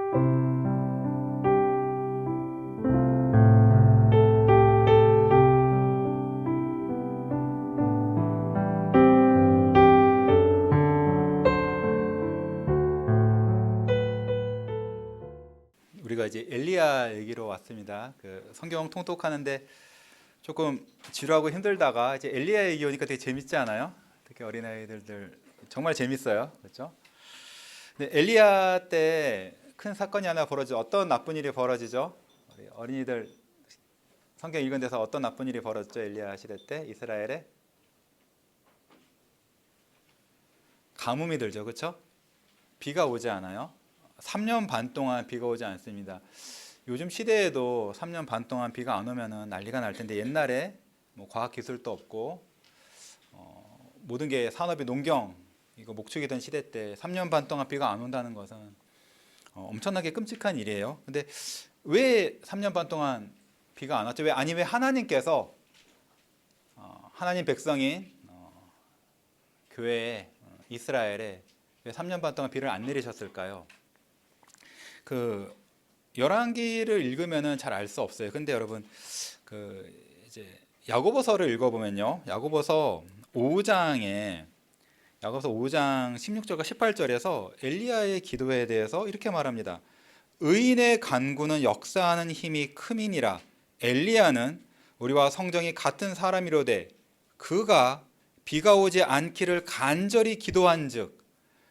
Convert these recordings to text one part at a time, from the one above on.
우리가 이제 엘리야 얘기로 왔습니다. 그 성경 통독하는데 조금 지루하고 힘들다가 이제 엘리야 얘기 오니까 되게 재밌지 않아요? 특히 어린아이들 정말 재밌어요, 그렇죠? 근데 엘리야 때 큰 사건이 하나 벌어지죠. 어떤 나쁜 일이 벌어지죠? 우리 어린이들 성경 읽은 데서 어떤 나쁜 일이 벌어졌죠? 엘리야 시대 때 이스라엘에 가뭄이 들죠, 그렇죠? 비가 오지 않아요. 3년 반 동안 비가 오지 않습니다. 요즘 시대에도 3년 반 동안 비가 안 오면은 난리가 날 텐데, 옛날에 뭐 과학 기술도 없고 모든 게 산업이 농경 이거 목축이던 시대 때 3년 반 동안 비가 안 온다는 것은 엄청나게 끔찍한 일이에요. 근데 왜 3년 반 동안 비가 안 왔죠? 왜 하나님께서 하나님 백성인 교회에 이스라엘에 왜 3년 반 동안 비를 안 내리셨을까요? 그 열왕기를 읽으면은 잘 알 수 없어요. 근데 여러분 그 이제 야고보서를 읽어보면요, 야고보서 5장 16절과 18절에서 엘리야의 기도에 대해서 이렇게 말합니다. 의인의 간구는 역사하는 힘이 크민이라. 엘리야는 우리와 성정이 같은 사람이로되 그가 비가 오지 않기를 간절히 기도한즉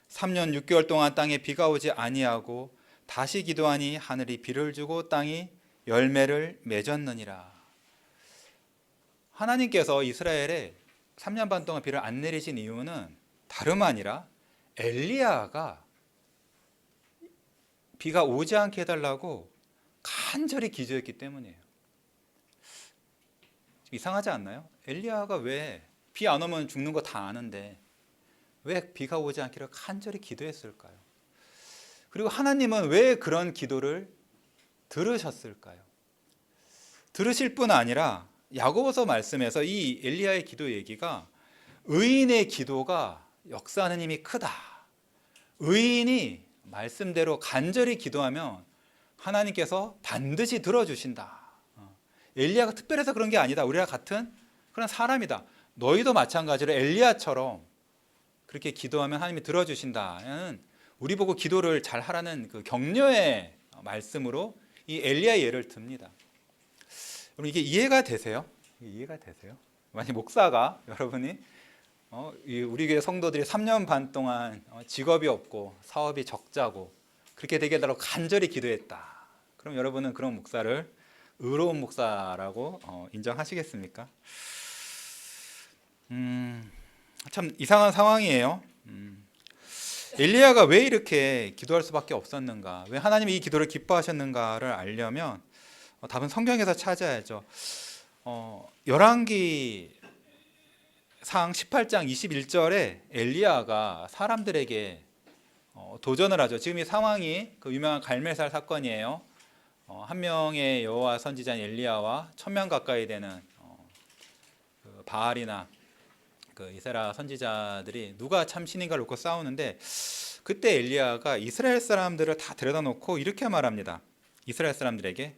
3년 6개월 동안 땅에 비가 오지 아니하고 다시 기도하니 하늘이 비를 주고 땅이 열매를 맺었느니라. 하나님께서 이스라엘에 3년 반 동안 비를 안 내리신 이유는 다름 아니라 엘리야가 비가 오지 않게 해달라고 간절히 기도했기 때문이에요. 이상하지 않나요? 엘리야가 왜 비 안 오면 죽는 거 다 아는데 왜 비가 오지 않기를 간절히 기도했을까요? 그리고 하나님은 왜 그런 기도를 들으셨을까요? 들으실 뿐 아니라 야고보서 말씀에서 이 엘리야의 기도 얘기가 의인의 기도가 역사하는 힘이 크다. 의인이 말씀대로 간절히 기도하면 하나님께서 반드시 들어주신다. 엘리야가 특별해서 그런 게 아니다. 우리와 같은 그런 사람이다. 너희도 마찬가지로 엘리야처럼 그렇게 기도하면 하나님이 들어주신다는, 우리 보고 기도를 잘 하라는 그 격려의 말씀으로 이 엘리야의 예를 듭니다. 여러분 이게 이해가 되세요? 이해가 되세요? 만약 목사가 여러분이 우리 교회 성도들이 3년 반 동안 직업이 없고 사업이 적자고 그렇게 되게 해달라고 간절히 기도했다. 그럼 여러분은 그런 목사를 의로운 목사라고 인정하시겠습니까? 참 이상한 상황이에요. 엘리야가 왜 이렇게 기도할 수밖에 없었는가, 왜 하나님이 이 기도를 기뻐하셨는가를 알려면 답은 성경에서 찾아야죠. 열왕기 상 18장 21절에 엘리야가 사람들에게 도전을 하죠. 지금 이 상황이 그 유명한 갈멜살 사건이에요. 한 명의 여호와 선지자인 엘리야와 1000명 가까이 되는 그 바알이나 그 이스라엘 선지자들이 누가 참 신인가를 놓고 싸우는데, 그때 엘리야가 이스라엘 사람들을 다 데려다 놓고 이렇게 말합니다. 이스라엘 사람들에게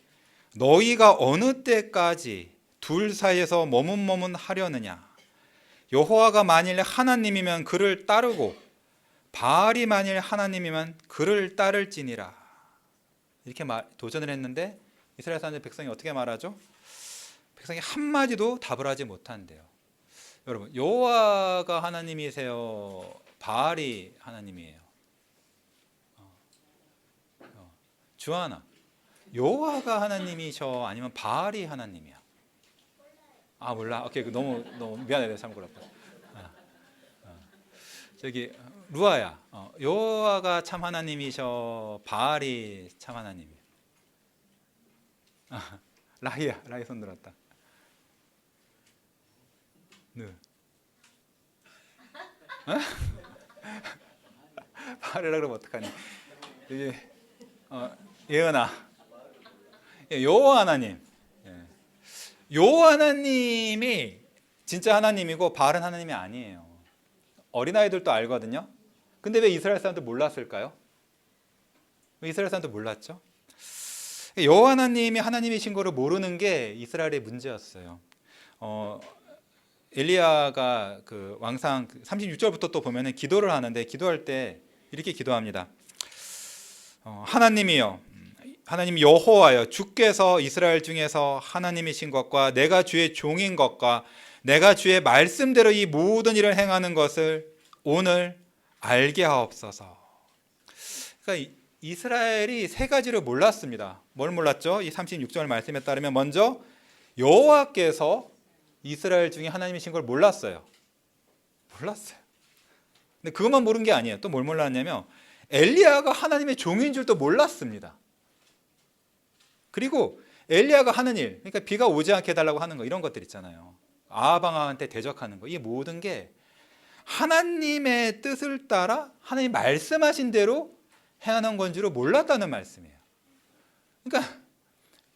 너희가 어느 때까지 둘 사이에서 머문머문하려느냐. 여호와가 만일 하나님이면 그를 따르고 바알이 만일 하나님이면 그를 따를지니라. 이렇게 도전을 했는데 이스라엘 사람들 백성이 어떻게 말하죠? 백성이 한마디도 답을 하지 못한대요. 여러분 여호와가 하나님이세요? 바알이 하나님이에요? 주하나, 여호와가 하나님이셔 아니면 바알이 하나님이야? 아 몰라. 오케이, 너무 미안해. 참 그렇다. 저기 루아야, 여호와가 참 하나님이셔 바알이 참 하나님이야? 라이 손 들었다. 네. 바알이라 그러면 어떡하니? 이게 예은아, 여호와 하나님, 여호와 하나님이 진짜 하나님이고 바알은 하나님이 아니에요. 어린아이들도 알거든요. 근데 왜 이스라엘 사람들 몰랐을까요? 이스라엘 사람도 몰랐죠. 여호와 하나님이 하나님이신 거를 모르는 게 이스라엘의 문제였어요. 엘리야가 그 왕상 36절부터 또 보면은 기도를 하는데, 기도할 때 이렇게 기도합니다. 하나님이여, 하나님 여호와여, 주께서 이스라엘 중에서 하나님이신 것과 내가 주의 종인 것과 내가 주의 말씀대로 이 모든 일을 행하는 것을 오늘 알게 하옵소서. 그러니까 이스라엘이 세 가지를 몰랐습니다. 뭘 몰랐죠? 이 36절 말씀에 따르면 먼저 여호와께서 이스라엘 중에 하나님이신 걸 몰랐어요. 근데 그것만 모른 게 아니에요. 또 뭘 몰랐냐면 엘리야가 하나님의 종인 줄도 몰랐습니다. 그리고 엘리야가 하는 일, 그러니까 비가 오지 않게 해달라고 하는 거, 이런 것들 있잖아요. 아하방한테 대적하는 거, 이 모든 게 하나님의 뜻을 따라 하나님 말씀하신 대로 행하는 건지를 몰랐다는 말씀이에요. 그러니까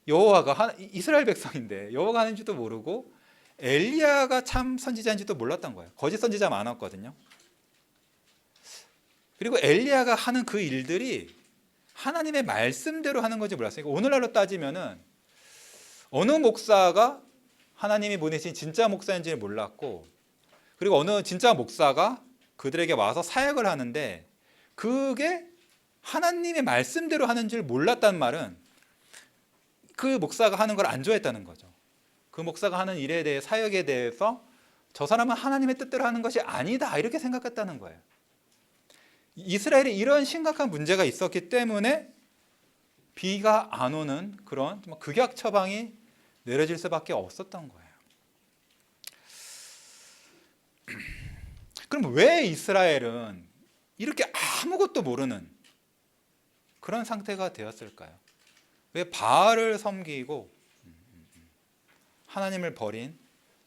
여호와가 이스라엘 백성인데 여호와가 하는지도 모르고 엘리야가 참 선지자인지도 몰랐던 거예요. 거짓 선지자 많았거든요. 그리고 엘리야가 하는 그 일들이 하나님의 말씀대로 하는 건지 몰랐어요. 오늘날로 따지면은 어느 목사가 하나님이 보내신 진짜 목사인지 몰랐고, 그리고 어느 진짜 목사가 그들에게 와서 사역을 하는데 그게 하나님의 말씀대로 하는 줄 몰랐단 말은 그 목사가 하는 걸 안 좋아했다는 거죠. 그 목사가 하는 일에 대해, 사역에 대해서 저 사람은 하나님의 뜻대로 하는 것이 아니다, 이렇게 생각했다는 거예요. 이스라엘에 이런 심각한 문제가 있었기 때문에 비가 안 오는 그런 극약 처방이 내려질 수밖에 없었던 거예요. 그럼 왜 이스라엘은 이렇게 아무것도 모르는 그런 상태가 되었을까요? 왜 바알을 섬기고 하나님을 버린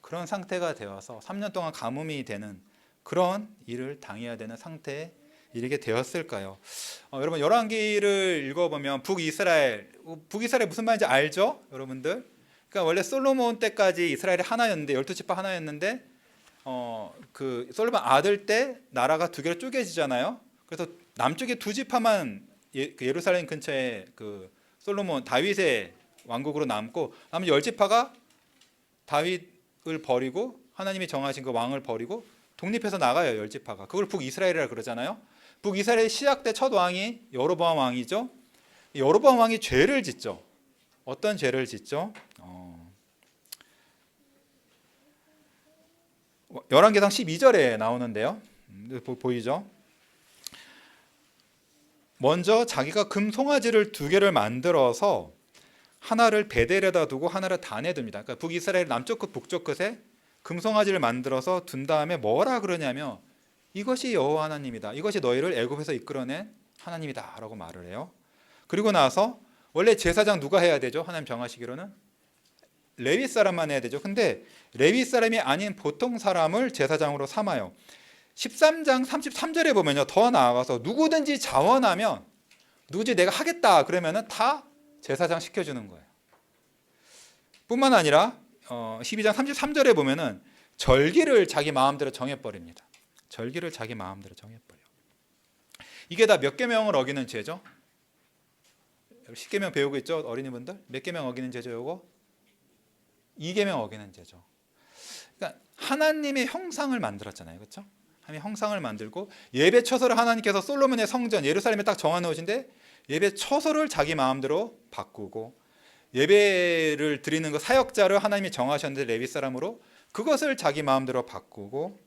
그런 상태가 되어서 3년 동안 가뭄이 되는 그런 일을 당해야 되는 상태에 이르게 되었을까요? 여러분 열왕기를 읽어보면 북이스라엘 무슨 말인지 알죠? 여러분들? 그러니까 원래 솔로몬 때까지 이스라엘이 하나였는데, 12지파 하나였는데 그 솔로몬 아들 때 나라가 두 개로 쪼개지잖아요. 그래서 남쪽에 두 지파만 예루살렘 근처에 그 솔로몬 다윗의 왕국으로 남고, 나머지 10지파가 다윗을 버리고 하나님이 정하신 그 왕을 버리고 독립해서 나가요. 10지파가. 그걸 북이스라엘이라 그러잖아요. 북이스라엘 시작 때 첫 왕이 여로보암 왕이죠. 여로보암 왕이 죄를 짓죠. 어떤 죄를 짓죠? 열왕기상 12절에 나오는데요. 보이죠? 먼저 자기가 금 송아지를 두 개를 만들어서 하나를 베델에다 두고 하나를 단에 둡니다. 그러니까 북이스라엘 남쪽 끝 북쪽 끝에 금 송아지를 만들어서 둔 다음에 뭐라 그러냐면 이것이 여호와 하나님이다, 이것이 너희를 애굽에서 이끌어낸 하나님이다 라고 말을 해요. 그리고 나서 원래 제사장 누가 해야 되죠? 하나님 정하시기로는 레위 사람만 해야 되죠. 근데 레위 사람이 아닌 보통 사람을 제사장으로 삼아요. 13장 33절에 보면요, 더 나아가서 누구든지 자원하면, 누구지 내가 하겠다 그러면은 다 제사장 시켜주는 거예요. 뿐만 아니라 12장 33절에 보면은 절기를 자기 마음대로 정해버립니다. 절기를 자기 마음대로 정해버려. 이게 다 몇 계명을 어기는 죄죠? 10계명 배우고 있죠? 어린이분들? 몇 계명 어기는 죄죠? 요거? 2계명 어기는 죄죠. 그러니까 하나님의 형상을 만들었잖아요. 그렇죠? 하나님의 형상을 만들고 예배 처소를 하나님께서 솔로몬의 성전 예루살렘에 딱 정해놓으신데 예배 처소를 자기 마음대로 바꾸고, 예배를 드리는 그 사역자를 하나님이 정하셨는데 레위 사람으로 그것을 자기 마음대로 바꾸고,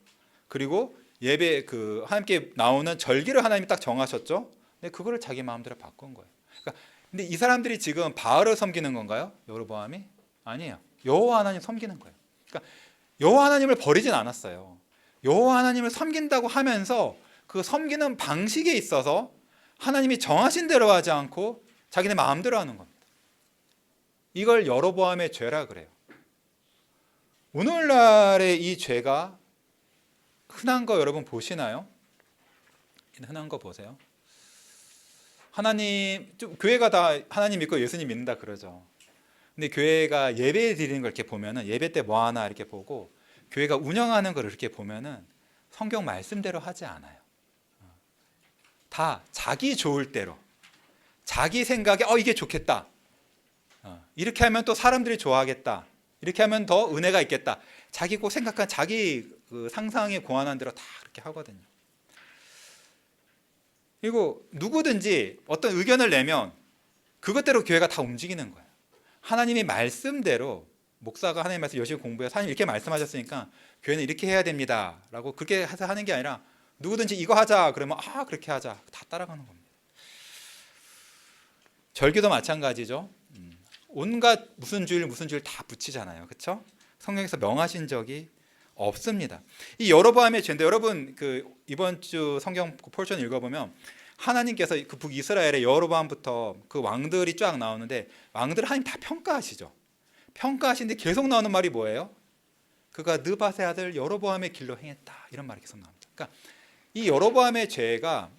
그리고 예배 그 하나님께 나오는 절기를 하나님이 딱 정하셨죠. 근데 그거를 자기 마음대로 바꾼 거예요. 그러니까 근데 이 사람들이 지금 바알을 섬기는 건가요? 여로보암이? 아니에요. 여호와 하나님 섬기는 거예요. 그러니까 여호와 하나님을 버리진 않았어요. 여호와 하나님을 섬긴다고 하면서 그 섬기는 방식에 있어서 하나님이 정하신 대로 하지 않고 자기네 마음대로 하는 겁니다. 이걸 여로보암의 죄라 그래요. 오늘날의 이 죄가 흔한 거 여러분 보시나요? 흔한 거 보세요. 하나님, 좀 교회가 다 하나님 믿고 예수님 믿는다 그러죠. 근데 교회가 예배 드리는 걸 이렇게 보면은 예배 때 뭐 하나 이렇게 보고 교회가 운영하는 걸 이렇게 보면은 성경 말씀대로 하지 않아요. 다 자기 좋을 대로, 자기 생각에 이게 좋겠다. 이렇게 하면 또 사람들이 좋아하겠다. 이렇게 하면 더 은혜가 있겠다. 자기 꼭 생각한 자기 그 상상에 고안한 대로 다 그렇게 하거든요. 그리고 누구든지 어떤 의견을 내면 그것대로 교회가 다 움직이는 거예요. 하나님의 말씀대로 목사가 하나님의 말씀 열심히 공부해서 하나님 이렇게 말씀하셨으니까 교회는 이렇게 해야 됩니다 라고 그렇게 해서 하는 게 아니라 누구든지 이거 하자 그러면 그렇게 하자 다 따라가는 겁니다. 절기도 마찬가지죠. 온갖 무슨 주일 다 붙이잖아요. 그렇죠? 성경에서 명하신 적이 없습니다. 이 여로보암의 죄인데 여러분 이번 주 성경 포션 읽어보면 하나님께서 그 북이스라엘의 여로보암부터 그 왕들이 쫙 나오는데 왕들을 하나님 다 평가하시죠. 평가하시는데 계속 나오는 말이 뭐예요? 그가 느밧의 아들 여로보암의 길로 행했다 이런 말이 계속 나옵니다. 그러니까 이 여로보암의 죄가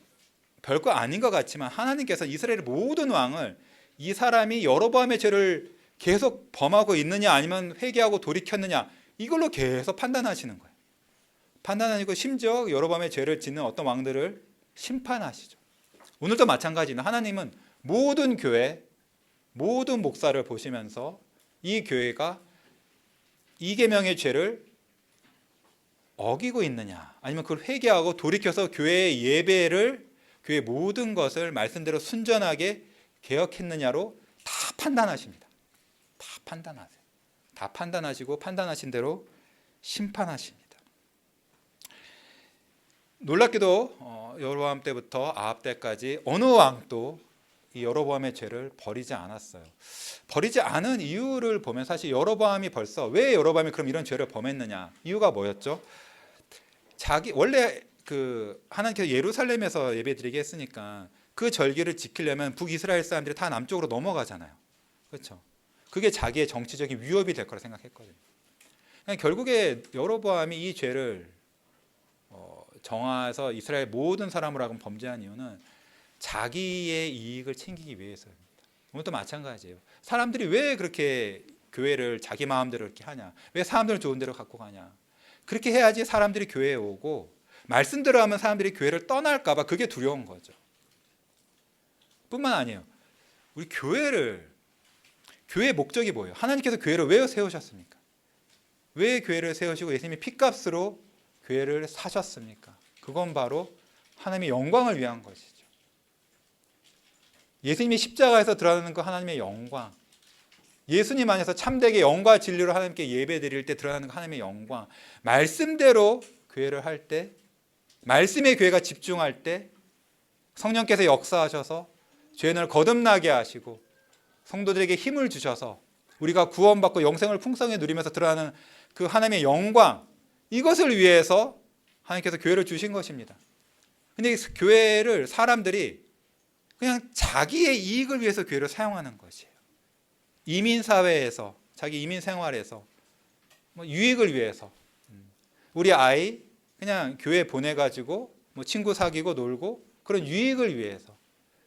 별거 아닌 것 같지만 하나님께서 이스라엘의 모든 왕을 이 사람이 여로보암의 죄를 계속 범하고 있느냐 아니면 회개하고 돌이켰느냐 이걸로 계속 판단하시는 거예요. 판단하시고 심지어 여로보암의 죄를 짓는 어떤 왕들을 심판하시죠. 오늘도 마찬가지는 하나님은 모든 교회 모든 목사를 보시면서 이 교회가 이 계명의 죄를 어기고 있느냐 아니면 그걸 회개하고 돌이켜서 교회의 예배를 교회의 모든 것을 말씀대로 순전하게 개혁했느냐로 다 판단하십니다. 다 판단하세요. 다 판단하시고 판단하신 대로 심판하십니다. 놀랍게도 여로보암 때부터 아합 때까지 어느 왕도 이 여로보암의 죄를 버리지 않았어요. 버리지 않은 이유를 보면 사실 여로보암이 벌써 왜 여로보암이 그럼 이런 죄를 범했느냐 이유가 뭐였죠? 원래 하나님께서 예루살렘에서 예배드리게 했으니까 그 절기를 지키려면 북이스라엘 사람들이 다 남쪽으로 넘어가잖아요. 그렇죠? 그게 자기의 정치적인 위협이 될 거라 생각했거든요. 결국에 여로보암이 이 죄를 정해서 이스라엘 모든 사람을 하고 범죄한 이유는 자기의 이익을 챙기기 위해서입니다. 오늘도 마찬가지예요. 사람들이 왜 그렇게 교회를 자기 마음대로 이렇게 하냐? 왜 사람들을 좋은 대로 갖고 가냐? 그렇게 해야지 사람들이 교회에 오고 말씀대로 하면 사람들이 교회를 떠날까 봐 그게 두려운 거죠. 뿐만 아니에요. 우리 교회의 목적이 뭐예요? 하나님께서 교회를 왜 세우셨습니까? 왜 교회를 세우시고 예수님이 핏값으로 교회를 사셨습니까? 그건 바로 하나님의 영광을 위한 것이죠. 예수님이 십자가에서 드러나는 그 하나님의 영광, 예수님 안에서 참되게 영과 진리로 하나님께 예배드릴 때 드러나는 그 하나님의 영광, 말씀대로 교회를 할 때, 말씀의 교회가 집중할 때 성령께서 역사하셔서 죄인을 거듭나게 하시고 성도들에게 힘을 주셔서 우리가 구원받고 영생을 풍성히 누리면서 드러나는 그 하나님의 영광, 이것을 위해서 하나님께서 교회를 주신 것입니다. 근데 교회를 사람들이 그냥 자기의 이익을 위해서 교회를 사용하는 것이에요. 이민사회에서 자기 이민 생활에서 유익을 위해서 우리 아이 그냥 교회 보내가지고 친구 사귀고 놀고 그런 유익을 위해서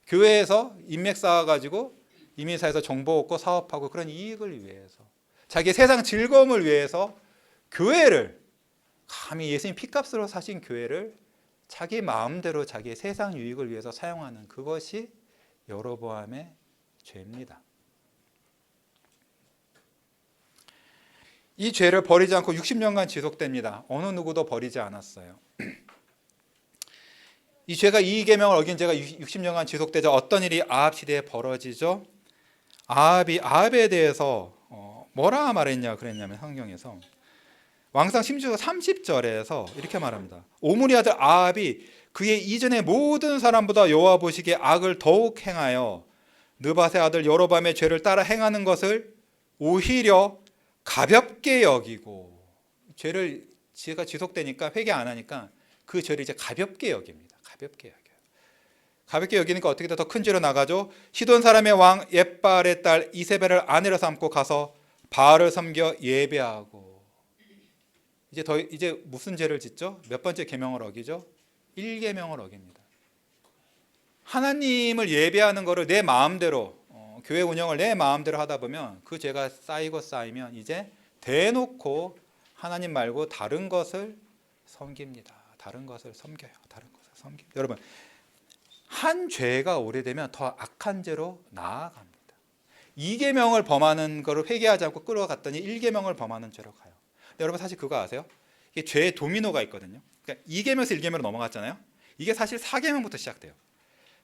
교회에서 인맥 쌓아가지고 이민사회에서 정보 얻고 사업하고 그런 이익을 위해서 자기의 세상 즐거움을 위해서 교회를 감히 예수님 핏값으로 사신 교회를 자기 마음대로 자기의 세상 유익을 위해서 사용하는 그것이 여로보암의 죄입니다. 이 죄를 버리지 않고 60년간 지속됩니다. 어느 누구도 버리지 않았어요. 이 죄가 이 계명을 어긴 죄가 60년간 지속되자 어떤 일이 아합 시대에 벌어지죠? 아합에 대해서 뭐라 말했냐 그랬냐면 성경에서 왕상 30절에서 이렇게 말합니다. 오므리 아들 아합이 그의 이전의 모든 사람보다 여호와 보시기에 악을 더욱 행하여 느밧의 아들 여로보암의 죄를 따라 행하는 것을 오히려 가볍게 여기고 죄가 지속되니까 회개 안 하니까 그 죄를 이제 가볍게 여깁니다. 가볍게 여겨요. 가볍게 여기니까 어떻게 더 큰 죄로 나가죠? 시돈 사람의 왕 옙발의 딸 이세벨을 아내로 삼고 가서 바알을 섬겨 예배하고 이제 무슨 죄를 짓죠? 몇 번째 계명을 어기죠? 1계명을 어깁니다. 하나님을 예배하는 것을 내 마음대로 교회 운영을 내 마음대로 하다 보면 그 죄가 쌓이면 이제 대놓고 하나님 말고 다른 것을 섬깁니다. 다른 것을 섬겨요. 여러분 한 죄가 오래되면 더 악한 죄로 나아갑니다. 2계명을 범하는 거를 회개하지 않고 끌어갔더니 1계명을 범하는 죄로 가요. 근데 여러분 사실 그거 아세요? 이게 죄의 도미노가 있거든요. 그러니까 2계명에서 1계명으로 넘어갔잖아요. 이게 사실 4계명부터 시작돼요.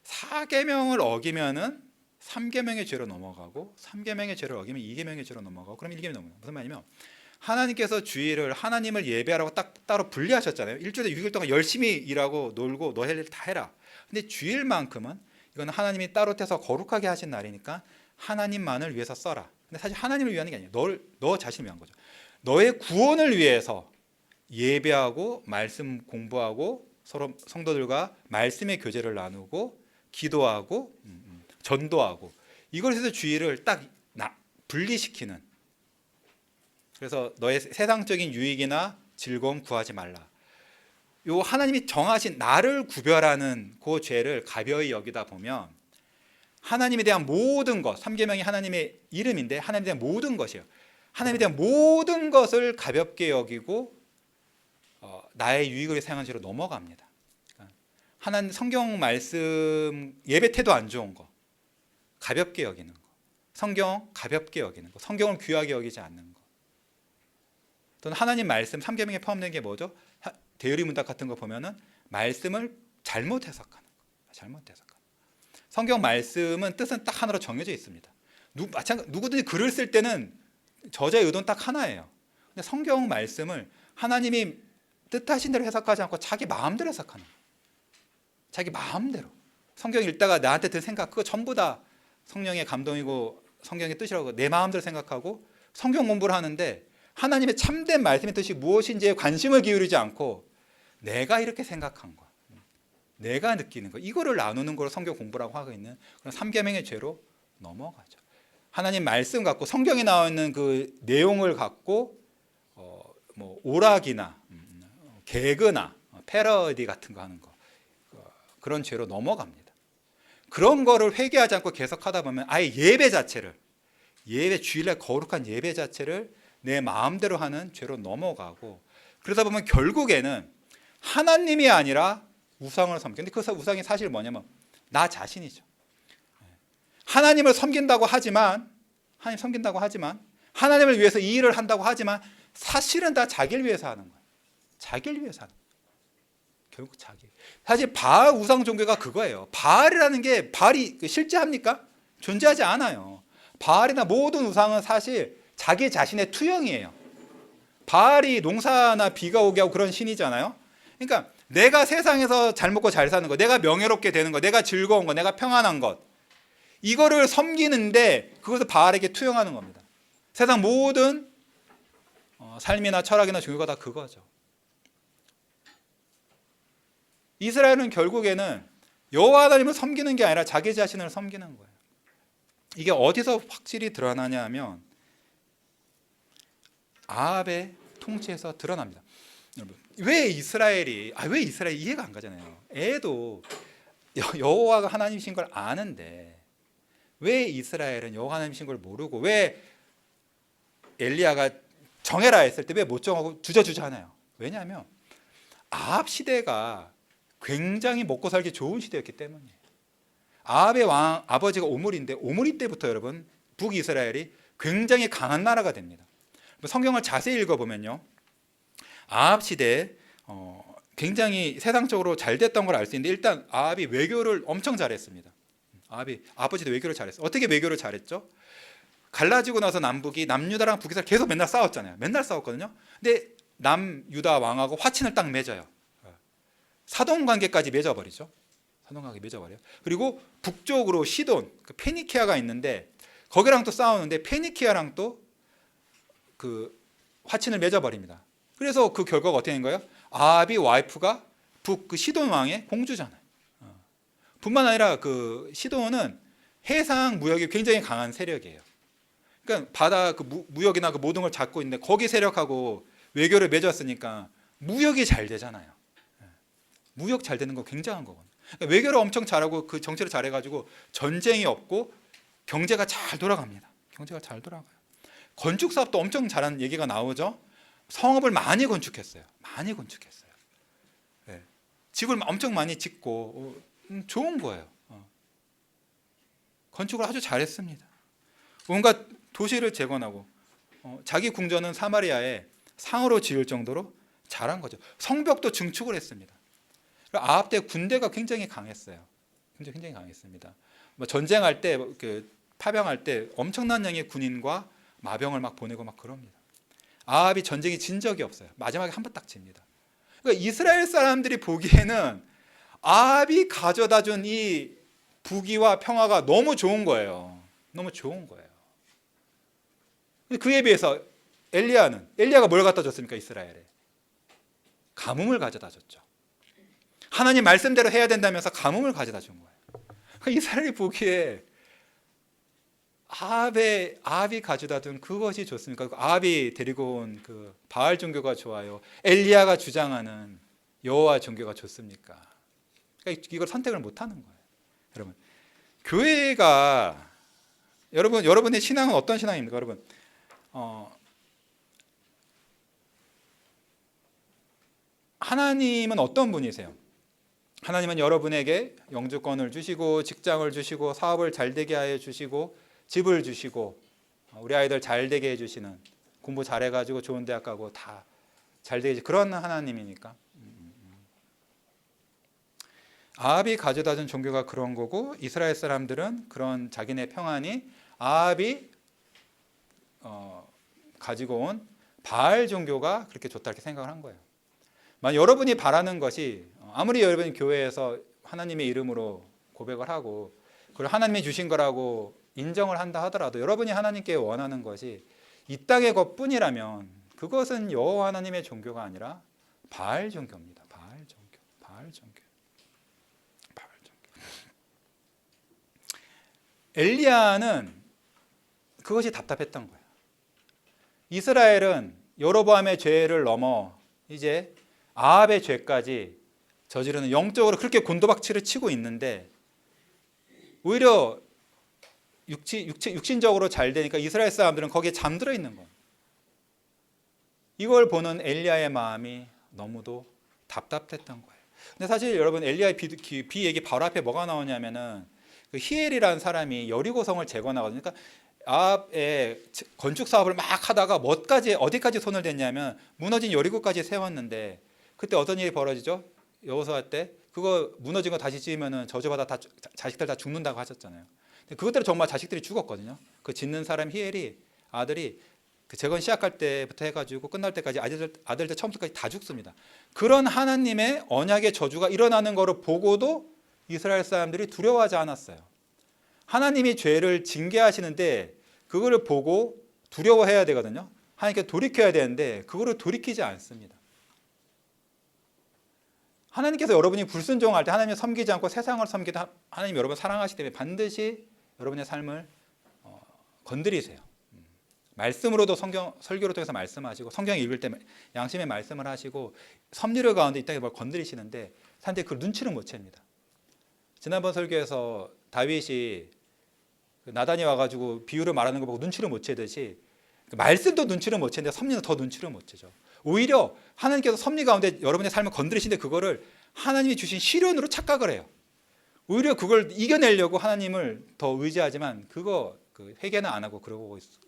4계명을 어기면은 3계명의 죄로 넘어가고 3계명의 죄를 어기면 2계명의 죄로 넘어가고 그럼 1계명이 넘어가요. 무슨 말이냐면 하나님께서 주일을 하나님을 예배하라고 딱 따로 분리하셨잖아요. 일주일에 6일 동안 열심히 일하고 놀고 너 할 일 다 해라. 근데 주일만큼은 이건 하나님이 따로 떼서 거룩하게 하신 날이니까 하나님만을 위해서 써라. 근데 사실 하나님을 위한 게 아니에요. 너 자신을 위한 거죠. 너의 구원을 위해서 예배하고 말씀 공부하고 서로 성도들과 말씀의 교제를 나누고 기도하고 전도하고 이걸 해서 주일을 딱 분리시키는. 그래서 너의 세상적인 유익이나 즐거움 구하지 말라. 요 하나님이 정하신 나를 구별하는 그 죄를 가벼이 여기다 보면 하나님에 대한 모든 것, 3계명이 하나님의 이름인데 하나님에 대한 모든 것이에요. 하나님에 대한 모든 것을 가볍게 여기고 나의 유익을 위해 사용한 죄로 넘어갑니다. 그러니까 하나님 성경 말씀 예배 태도 안 좋은 거 가볍게 여기는 거, 성경 가볍게 여기는 거, 성경을 귀하게 여기지 않는 거, 또는 하나님 말씀 3계명에 포함된 게 뭐죠? 대의문답 같은 거 보면은 말씀을 잘못 해석하는 거, 잘못 해석하는 거. 성경 말씀은 뜻은 딱 하나로 정해져 있습니다. 누구든지 글을 쓸 때는 저자의 의도는 딱 하나예요. 근데 성경 말씀을 하나님이 뜻하신 대로 해석하지 않고 자기 마음대로 해석하는 거예요. 자기 마음대로. 성경 읽다가 나한테 든 생각 그거 전부 다 성령의 감동이고 성경의 뜻이라고 내 마음대로 생각하고 성경 공부를 하는데 하나님의 참된 말씀의 뜻이 무엇인지에 관심을 기울이지 않고 내가 이렇게 생각한 거, 내가 느끼는 거, 이거를 나누는 걸 성경 공부라고 하고 있는 그런 3계명의 죄로 넘어가죠. 하나님 말씀 갖고 성경에 나와 있는 그 내용을 갖고 뭐 오락이나 개그나 패러디 같은 거 하는 거 그런 죄로 넘어갑니다. 그런 거를 회개하지 않고 계속 하다 보면 아예 예배 자체를 주일날 거룩한 예배 자체를 내 마음대로 하는 죄로 넘어가고 그러다 보면 결국에는 하나님이 아니라 우상을 섬기는데 그 우상이 사실 뭐냐면 나 자신이죠. 하나님을 섬긴다고 하지만 하나님을 위해서 이 일을 한다고 하지만 사실은 다 자기를 위해서 하는 거예요. 자기를 위해서 하는 거예요. 결국 자기. 사실 바알 우상 종교가 그거예요. 바알이라는 게 바알이 실제합니까? 존재하지 않아요. 바알이나 모든 우상은 사실 자기 자신의 투영이에요. 바알이 농사나 비가 오게 하고 그런 신이잖아요. 그러니까 내가 세상에서 잘 먹고 잘 사는 거, 내가 명예롭게 되는 거, 내가 즐거운 거, 내가 평안한 것 이거를 섬기는데 그것을 바알에게 투영하는 겁니다. 세상 모든 삶이나 철학이나 종교가 다 그거죠. 이스라엘은 결국에는 여호와 하나님을 섬기는 게 아니라 자기 자신을 섬기는 거예요. 이게 어디서 확실히 드러나냐 하면 아합의 통치에서 드러납니다. 여러분, 왜 이스라엘이 이해가 안 가잖아요. 애도 여호와가 하나님이신 걸 아는데 왜 이스라엘은 여호와 하나님이신 걸 모르고 왜 엘리야가 정해라 했을 때 왜 못 정하고 주저주저 하나요? 왜냐하면 아합 시대가 굉장히 먹고 살기 좋은 시대였기 때문이에요. 아합의 왕 아버지가 오므리인데 오므리 때부터 여러분 북이스라엘이 굉장히 강한 나라가 됩니다. 성경을 자세히 읽어보면요, 아합 시대에 굉장히 세상적으로 잘 됐던 걸 알 수 있는데 일단 아합이 외교를 엄청 잘했습니다. 아합이 아버지도 외교를 잘했어요. 어떻게 외교를 잘했죠? 갈라지고 나서 남북이 남유다랑 북이스라엘 계속 맨날 싸웠잖아요. 맨날 싸웠거든요. 근데 남유다 왕하고 화친을 딱 맺어요. 사돈관계까지 맺어버리죠. 사돈관계 맺어버려요. 그리고 북쪽으로 시돈, 페니키아가 있는데 거기랑 또 싸우는데 페니키아랑 또 그 화친을 맺어버립니다. 그래서 그 결과가 어떻게 된 거예요? 아합이 와이프가 북 그 시돈 왕의 공주잖아요. 뿐만 아니라 그 시돈은 해상 무역이 굉장히 강한 세력이에요. 그러니까 바다 그 무역이나 그 모든 걸 잡고 있는데 거기 세력하고 외교를 맺었으니까 무역이 잘 되잖아요. 무역 잘 되는 거 굉장한 거거든요. 그러니까 외교를 엄청 잘하고 그 정치를 잘해가지고 전쟁이 없고 경제가 잘 돌아갑니다. 경제가 잘 돌아가요. 건축 사업도 엄청 잘하는 얘기가 나오죠. 성읍을 많이 건축했어요. 많이 건축했어요. 네. 집을 엄청 많이 짓고 좋은 거예요. 건축을 아주 잘했습니다. 온갖 도시를 재건하고 자기 궁전은 사마리아에 상으로 지을 정도로 잘한 거죠. 성벽도 증축을 했습니다. 아합 때 군대가 굉장히 강했어요. 굉장히 강했습니다. 뭐 전쟁할 때, 파병할 때 엄청난 양의 군인과 마병을 막 보내고 막 그럽니다. 아합이 전쟁이 진 적이 없어요. 마지막에 한 번 딱 집니다. 그러니까 이스라엘 사람들이 보기에는 아합이 가져다 준 이 부귀와 평화가 너무 좋은 거예요. 너무 좋은 거예요. 그에 비해서 엘리야가 뭘 갖다 줬습니까? 이스라엘에 가뭄을 가져다 줬죠. 하나님 말씀대로 해야 된다면서 가뭄을 가져다 준 거예요. 그러니까 이스라엘이 보기에 아합이 가져다 준 그것이 좋습니까? 아합이 데리고 온 그 바알 종교가 좋아요? 엘리야가 주장하는 여호와 종교가 좋습니까? 그러니까 이걸 선택을 못 하는 거예요. 여러분, 교회가 여러분의 신앙은 어떤 신앙입니까? 여러분, 하나님은 어떤 분이세요? 하나님은 여러분에게 영주권을 주시고 직장을 주시고 사업을 잘 되게 하여 주시고 집을 주시고 우리 아이들 잘 되게 해주시는, 공부 잘해가지고 좋은 대학 가고 다 잘 되게, 그런 하나님이니까. 아합이 가져다 준 종교가 그런 거고, 이스라엘 사람들은 그런 자기네 평안이 아합이 가지고 온 바알 종교가 그렇게 좋다 이렇게 생각을 한 거예요. 만약 여러분이 바라는 것이, 아무리 여러분이 교회에서 하나님의 이름으로 고백을 하고 그걸 하나님이 주신 거라고 인정을 한다 하더라도, 여러분이 하나님께 원하는 것이 이 땅의 것뿐이라면 그것은 여호와 하나님의 종교가 아니라 바알 종교입니다. 바알 종교. 엘리야는 그것이 답답했던 거예요. 이스라엘은 여로보암의 죄를 넘어 이제 아합의 죄까지 저지르는, 영적으로 그렇게 곤도박질을 치고 있는데 오히려 육신적으로 잘 되니까 이스라엘 사람들은 거기에 잠들어 있는 거예요. 이걸 보는 엘리야의 마음이 너무도 답답했던 거예요. 근데 사실 여러분, 엘리야의 비 얘기 바로 앞에 뭐가 나오냐면은 그 히엘이라는 사람이 여리고성을 재건하거든요. 그러니까 아합의 건축 사업을 막 하다가 어디까지 손을 댔냐면 무너진 여리고까지 세웠는데, 그때 어떤 일이 벌어지죠? 여호수아 때 그거 무너진 거 다시 지으면은 저주받아 자식들 다 죽는다고 하셨잖아요. 그것대로 정말 자식들이 죽었거든요. 그 짓는 사람 히엘이, 아들이 그 재건 시작할 때부터 해가지고 끝날 때까지 아들들 처음부터까지 다 죽습니다. 그런 하나님의 언약의 저주가 일어나는 것을 보고도 이스라엘 사람들이 두려워하지 않았어요. 하나님이 죄를 징계하시는데 그거를 보고 두려워해야 되거든요. 하나님께 돌이켜야 되는데 그거를 돌이키지 않습니다. 하나님께서 여러분이 불순종할 때, 하나님을 섬기지 않고 세상을 섬기다 하나님 여러분 사랑하시기 때문에 반드시 여러분의 삶을 건드리세요. 말씀으로도 설교를 통해서 말씀하시고, 성경 읽을 때 양심의 말씀을 하시고, 섭리를 가운데 이 땅에 뭘 건드리시는데 사람들이 그 눈치를 못 챕니다. 지난번 설교에서 다윗이 나단이 와가지고 비유를 말하는 거 보고 눈치를 못 채듯이, 말씀도 눈치를 못 채는데 섭리는 더 눈치를 못 채죠. 오히려 하나님께서 섭리 가운데 여러분의 삶을 건드리시는데 그거를 하나님이 주신 시련으로 착각을 해요. 오히려 그걸 이겨내려고 하나님을 더 의지하지만 회개는 안 하고 그러고 있어요.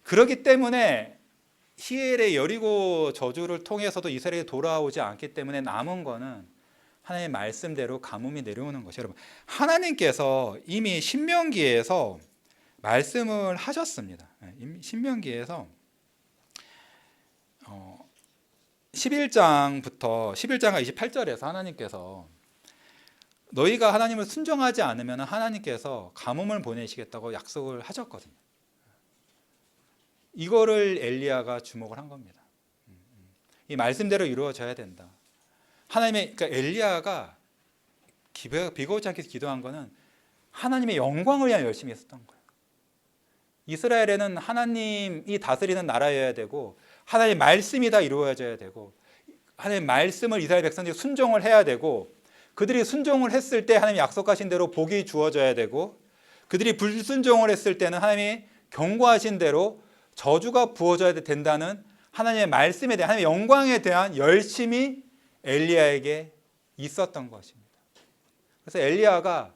그렇기 때문에 히엘의 여리고 저주를 통해서도 이스라엘이 돌아오지 않기 때문에 남은 거는 하나님의 말씀대로 가뭄이 내려오는 것이에요. 여러분, 하나님께서 이미 신명기에서 말씀을 하셨습니다. 이미 신명기에서 11장과 28절에서 하나님께서 너희가 하나님을 순종하지 않으면 하나님께서 가뭄을 보내시겠다고 약속을 하셨거든요. 이거를 엘리야가 주목을 한 겁니다. 이 말씀대로 이루어져야 된다. 그러니까 엘리야가 비가 오지 않게 기도한 거는 하나님의 영광을 위한 열심히 했었던 거예요. 이스라엘에는 하나님이 다스리는 나라여야 되고, 하나님의 말씀이 다 이루어져야 되고, 하나님의 말씀을 이스라엘 백성들이 순종을 해야 되고, 그들이 순종을 했을 때 하나님이 약속하신 대로 복이 주어져야 되고, 그들이 불순종을 했을 때는 하나님이 경고하신 대로 저주가 부어져야 된다는 하나님의 말씀에 대한, 하나님의 영광에 대한 열심이 엘리야에게 있었던 것입니다. 그래서 엘리야가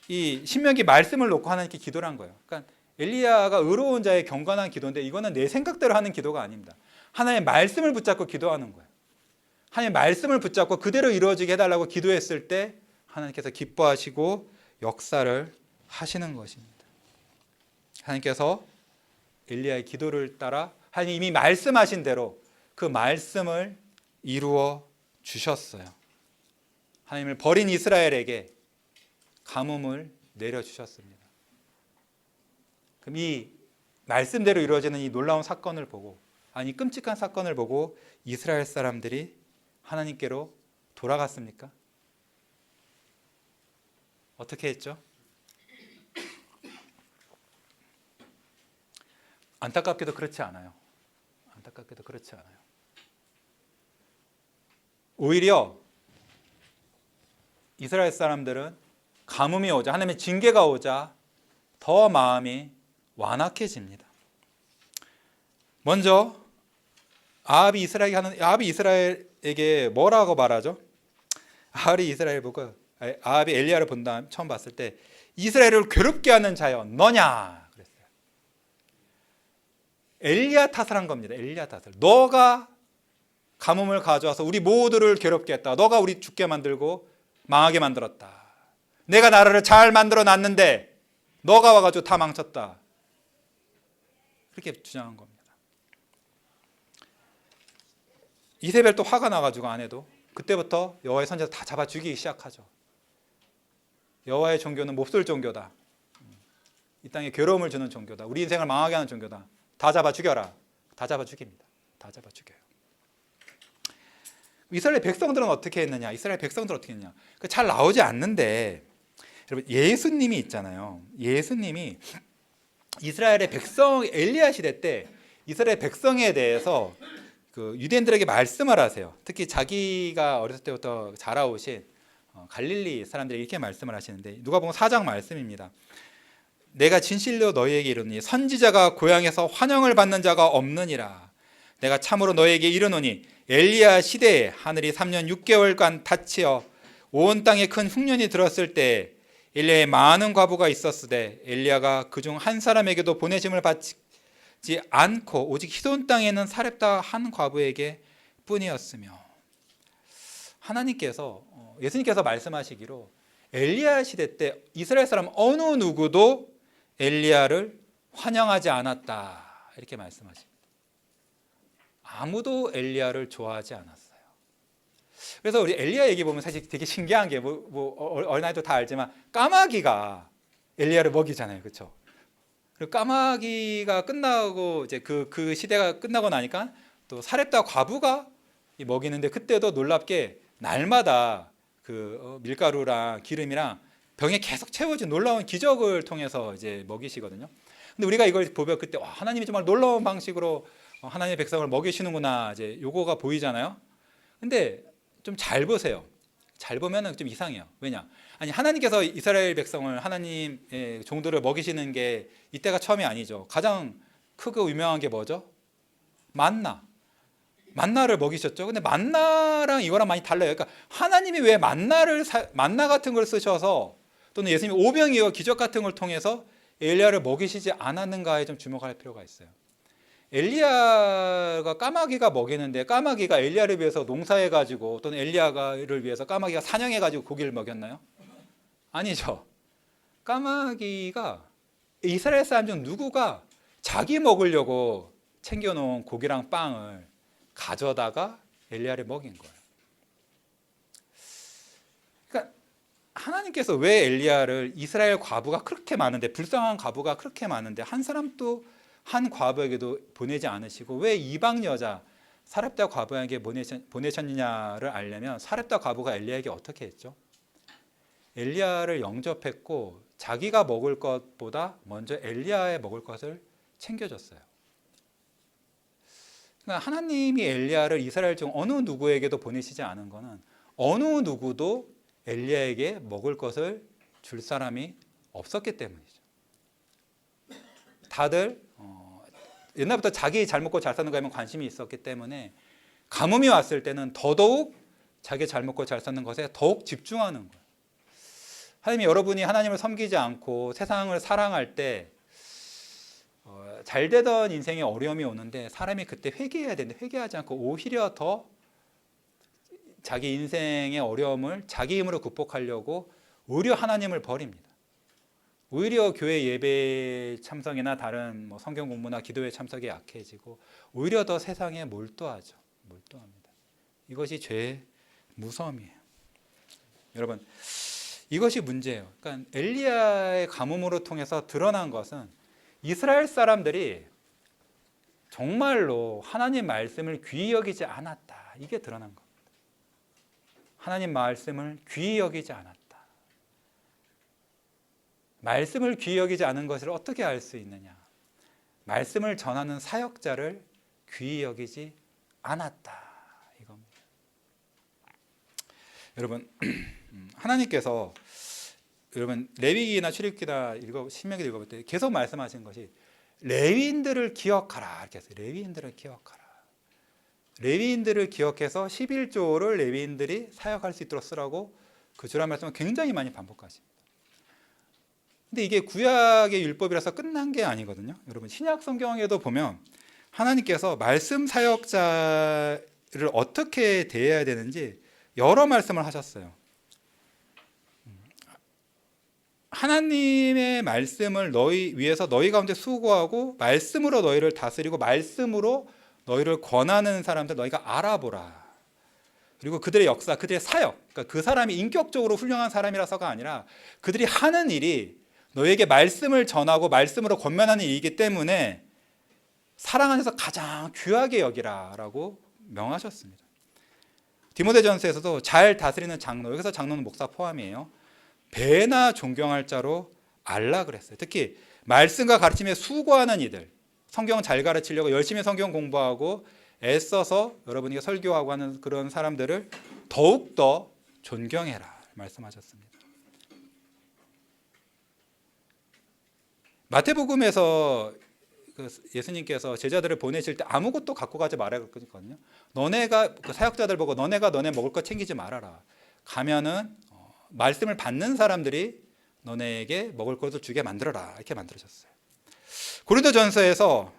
이 신명기 말씀을 놓고 하나님께 기도를 한 거예요. 그러니까 엘리야가 의로운 자의 경건한 기도인데 이거는 내 생각대로 하는 기도가 아닙니다. 하나님의 말씀을 붙잡고 기도하는 거예요. 하나님의 말씀을 붙잡고 그대로 이루어지게 해달라고 기도했을 때 하나님께서 기뻐하시고 역사를 하시는 것입니다. 하나님께서 엘리야의 기도를 따라 하나님 이미 말씀하신 대로 그 말씀을 이루어 주셨어요. 하나님을 버린 이스라엘에게 가뭄을 내려주셨습니다. 그럼 이 말씀대로 이루어지는 이 놀라운 사건을 보고, 아니 끔찍한 사건을 보고 이스라엘 사람들이 하나님께로 돌아갔습니까? 어떻게 했죠? 안타깝게도 그렇지 않아요. 안타깝게도 그렇지 않아요. 오히려 이스라엘 사람들은 가뭄이 오자, 하나님의 징계가 오자 더 마음이 완악해집니다. 먼저 아합이 이스라엘에게 뭐라고 말하죠? 아합이 엘리야를 본 다음 처음 봤을 때 이스라엘을 괴롭게 하는 자여 너냐 그랬어요. 엘리야 탓을 한 겁니다. 엘리야 탓을. 너가 가뭄을 가져와서 우리 모두를 괴롭게 했다. 너가 우리 죽게 만들고 망하게 만들었다. 내가 나라를 잘 만들어 놨는데 너가 와가지고 다 망쳤다. 그렇게 주장한 겁니다. 이세벨 또 화가 나가지고 아내도 그때부터 여호와의 선지자 다 잡아 죽이기 시작하죠. 여호와의 종교는 몹쓸 종교다. 이 땅에 괴로움을 주는 종교다. 우리 인생을 망하게 하는 종교다. 다 잡아 죽여라. 다 잡아 죽입니다. 다 잡아 죽여요. 이스라엘 백성들은 어떻게 했느냐? 잘 나오지 않는데 여러분 예수님이 있잖아요. 예수님이 이스라엘의 백성 엘리야 시대 때 이스라엘 백성에 대해서 그 유대인들에게 말씀을 하세요. 특히 자기가 어렸을 때부터 자라오신 갈릴리 사람들에게 이렇게 말씀을 하시는데 누가복음 4장 말씀입니다. 내가 진실로 너희에게 이르노니 선지자가 고향에서 환영을 받는 자가 없느니라. 내가 참으로 너희에게 이르노니 엘리야 시대에 하늘이 3년 6개월간 닫히어 온 땅에 큰 흉년이 들었을 때 엘리야에 많은 과부가 있었으되 엘리야가 그중 한 사람에게도 보내심을 받지 않고 오직 히돈 땅에 있는 사렙다 한 과부에게 뿐이었으며. 하나님께서 예수님께서 말씀하시기로 엘리야 시대 때 이스라엘 사람 어느 누구도 엘리야를 환영하지 않았다 이렇게 말씀하십니다. 아무도 엘리야를 좋아하지 않았어요. 그래서 우리 엘리야 얘기 보면 사실 되게 신기한 게 어린아이도 다 알지만 까마귀가 엘리야를 먹이잖아요, 그렇죠? 그리고 까마귀가 끝나고 이제 그 시대가 끝나고 나니까 또 사렙다 과부가 먹이는데 그때도 놀랍게 날마다 그 밀가루랑 기름이랑 병에 계속 채워진 놀라운 기적을 통해서 이제 먹이시거든요. 근데 우리가 이걸 보면 그때 와, 하나님이 정말 놀라운 방식으로 하나님의 백성을 먹이시는구나 이제 요거가 보이잖아요. 근데 좀 잘 보세요. 잘 보면은 좀 이상해요. 왜냐? 아니 하나님께서 이스라엘 백성을 하나님의 종들을 먹이시는 게 이때가 처음이 아니죠. 가장 크고 유명한 게 뭐죠? 만나를 먹이셨죠. 근데 만나랑 이거랑 많이 달라요. 그러니까 하나님이 왜 만나 같은 걸 쓰셔서 또는 예수님이 오병이어 기적 같은 걸 통해서 엘리야를 먹이시지 않았는가에 좀 주목할 필요가 있어요. 엘리야가 까마귀가 먹이는데 까마귀가 엘리야를 위해서 농사해가지고 또는 엘리야를 위해서 까마귀가 사냥해가지고 고기를 먹였나요? 아니죠. 까마귀가 이스라엘 사람 중 누구가 자기 먹으려고 챙겨놓은 고기랑 빵을 가져다가 엘리야를 먹인 거예요. 그러니까 하나님께서 왜 엘리야를 이스라엘 과부가 그렇게 많은데 불쌍한 과부가 그렇게 많은데 한 사람도 한 과부에게도 보내지 않으시고 왜 이방 여자 사렙다 과부에게 보내셨느냐를 알려면 사렙다 과부가 엘리야에게 어떻게 했죠? 엘리야를 영접했고 자기가 먹을 것보다 먼저 엘리야의 먹을 것을 챙겨줬어요. 그러니까 하나님이 엘리야를 이스라엘 중 어느 누구에게도 보내시지 않은 것은 어느 누구도 엘리야에게 먹을 것을 줄 사람이 없었기 때문이죠. 다들 옛날부터 자기 잘 먹고 잘 사는 거에만 관심이 있었기 때문에 가뭄이 왔을 때는 더더욱 자기 잘 먹고 잘 사는 것에 더욱 집중하는 거예요. 하나님이 여러분이 하나님을 섬기지 않고 세상을 사랑할 때 잘 되던 인생에 어려움이 오는데 사람이 그때 회개해야 되는데 회개하지 않고 오히려 더 자기 인생의 어려움을 자기 힘으로 극복하려고 오히려 하나님을 버립니다. 오히려 교회 예배 참석이나 다른 성경 공부나 기도회 참석이 약해지고 오히려 더 세상에 몰두하죠. 몰두합니다. 이것이 죄의 무서움이에요. 여러분, 이것이 문제예요. 그러니까 엘리야의 가뭄으로 통해서 드러난 것은 이스라엘 사람들이 정말로 하나님 말씀을 귀히 여기지 않았다. 이게 드러난 겁니다. 하나님 말씀을 귀히 여기지 않았다. 말씀을 귀히 여기지 않은 것을 어떻게 알 수 있느냐? 말씀을 전하는 사역자를 귀히 여기지 않았다. 이겁니다. 여러분, 하나님께서 여러분 레위기나 출애굽기나 신명기 읽어볼 때 계속 말씀하신 것이 레위인들을 기억하라 이렇게 했어요. 레위인들을 기억하라. 레위인들을 기억해서 11조를 레위인들이 사역할 수 있도록 쓰라고 그 주란 말씀을 굉장히 많이 반복하십니다. 근데 이게 구약의 율법이라서 끝난 게 아니거든요. 여러분 신약 성경에도 보면 하나님께서 말씀 사역자를 어떻게 대해야 되는지 여러 말씀을 하셨어요. 하나님의 말씀을 너희 위해서 너희 가운데 수고하고 말씀으로 너희를 다스리고 말씀으로 너희를 권하는 사람들 너희가 알아보라. 그리고 그들의 역사, 그들의 사역, 그러니까 그 사람이 인격적으로 훌륭한 사람이라서가 아니라 그들이 하는 일이 너에게 말씀을 전하고 말씀으로 권면하는 일이기 때문에 사랑 안에서 가장 귀하게 여기라라고 명하셨습니다. 디모데전서에서도 잘 다스리는 장로, 여기서 장로는 목사 포함이에요. 배나 존경할 자로 알라 그랬어요. 특히 말씀과 가르침에 수고하는 이들, 성경 잘 가르치려고 열심히 성경 공부하고 애써서 여러분에게 설교하고 하는 그런 사람들을 더욱더 존경해라 말씀하셨습니다. 마태복음에서 예수님께서 제자들을 보내실 때 아무것도 갖고 가지 말아야 했거든요. 너네가 그 사역자들 보고 너네 먹을 거 챙기지 말아라. 가면은 말씀을 받는 사람들이 너네에게 먹을 것을 주게 만들어라. 이렇게 만들어졌어요. 고린도전서에서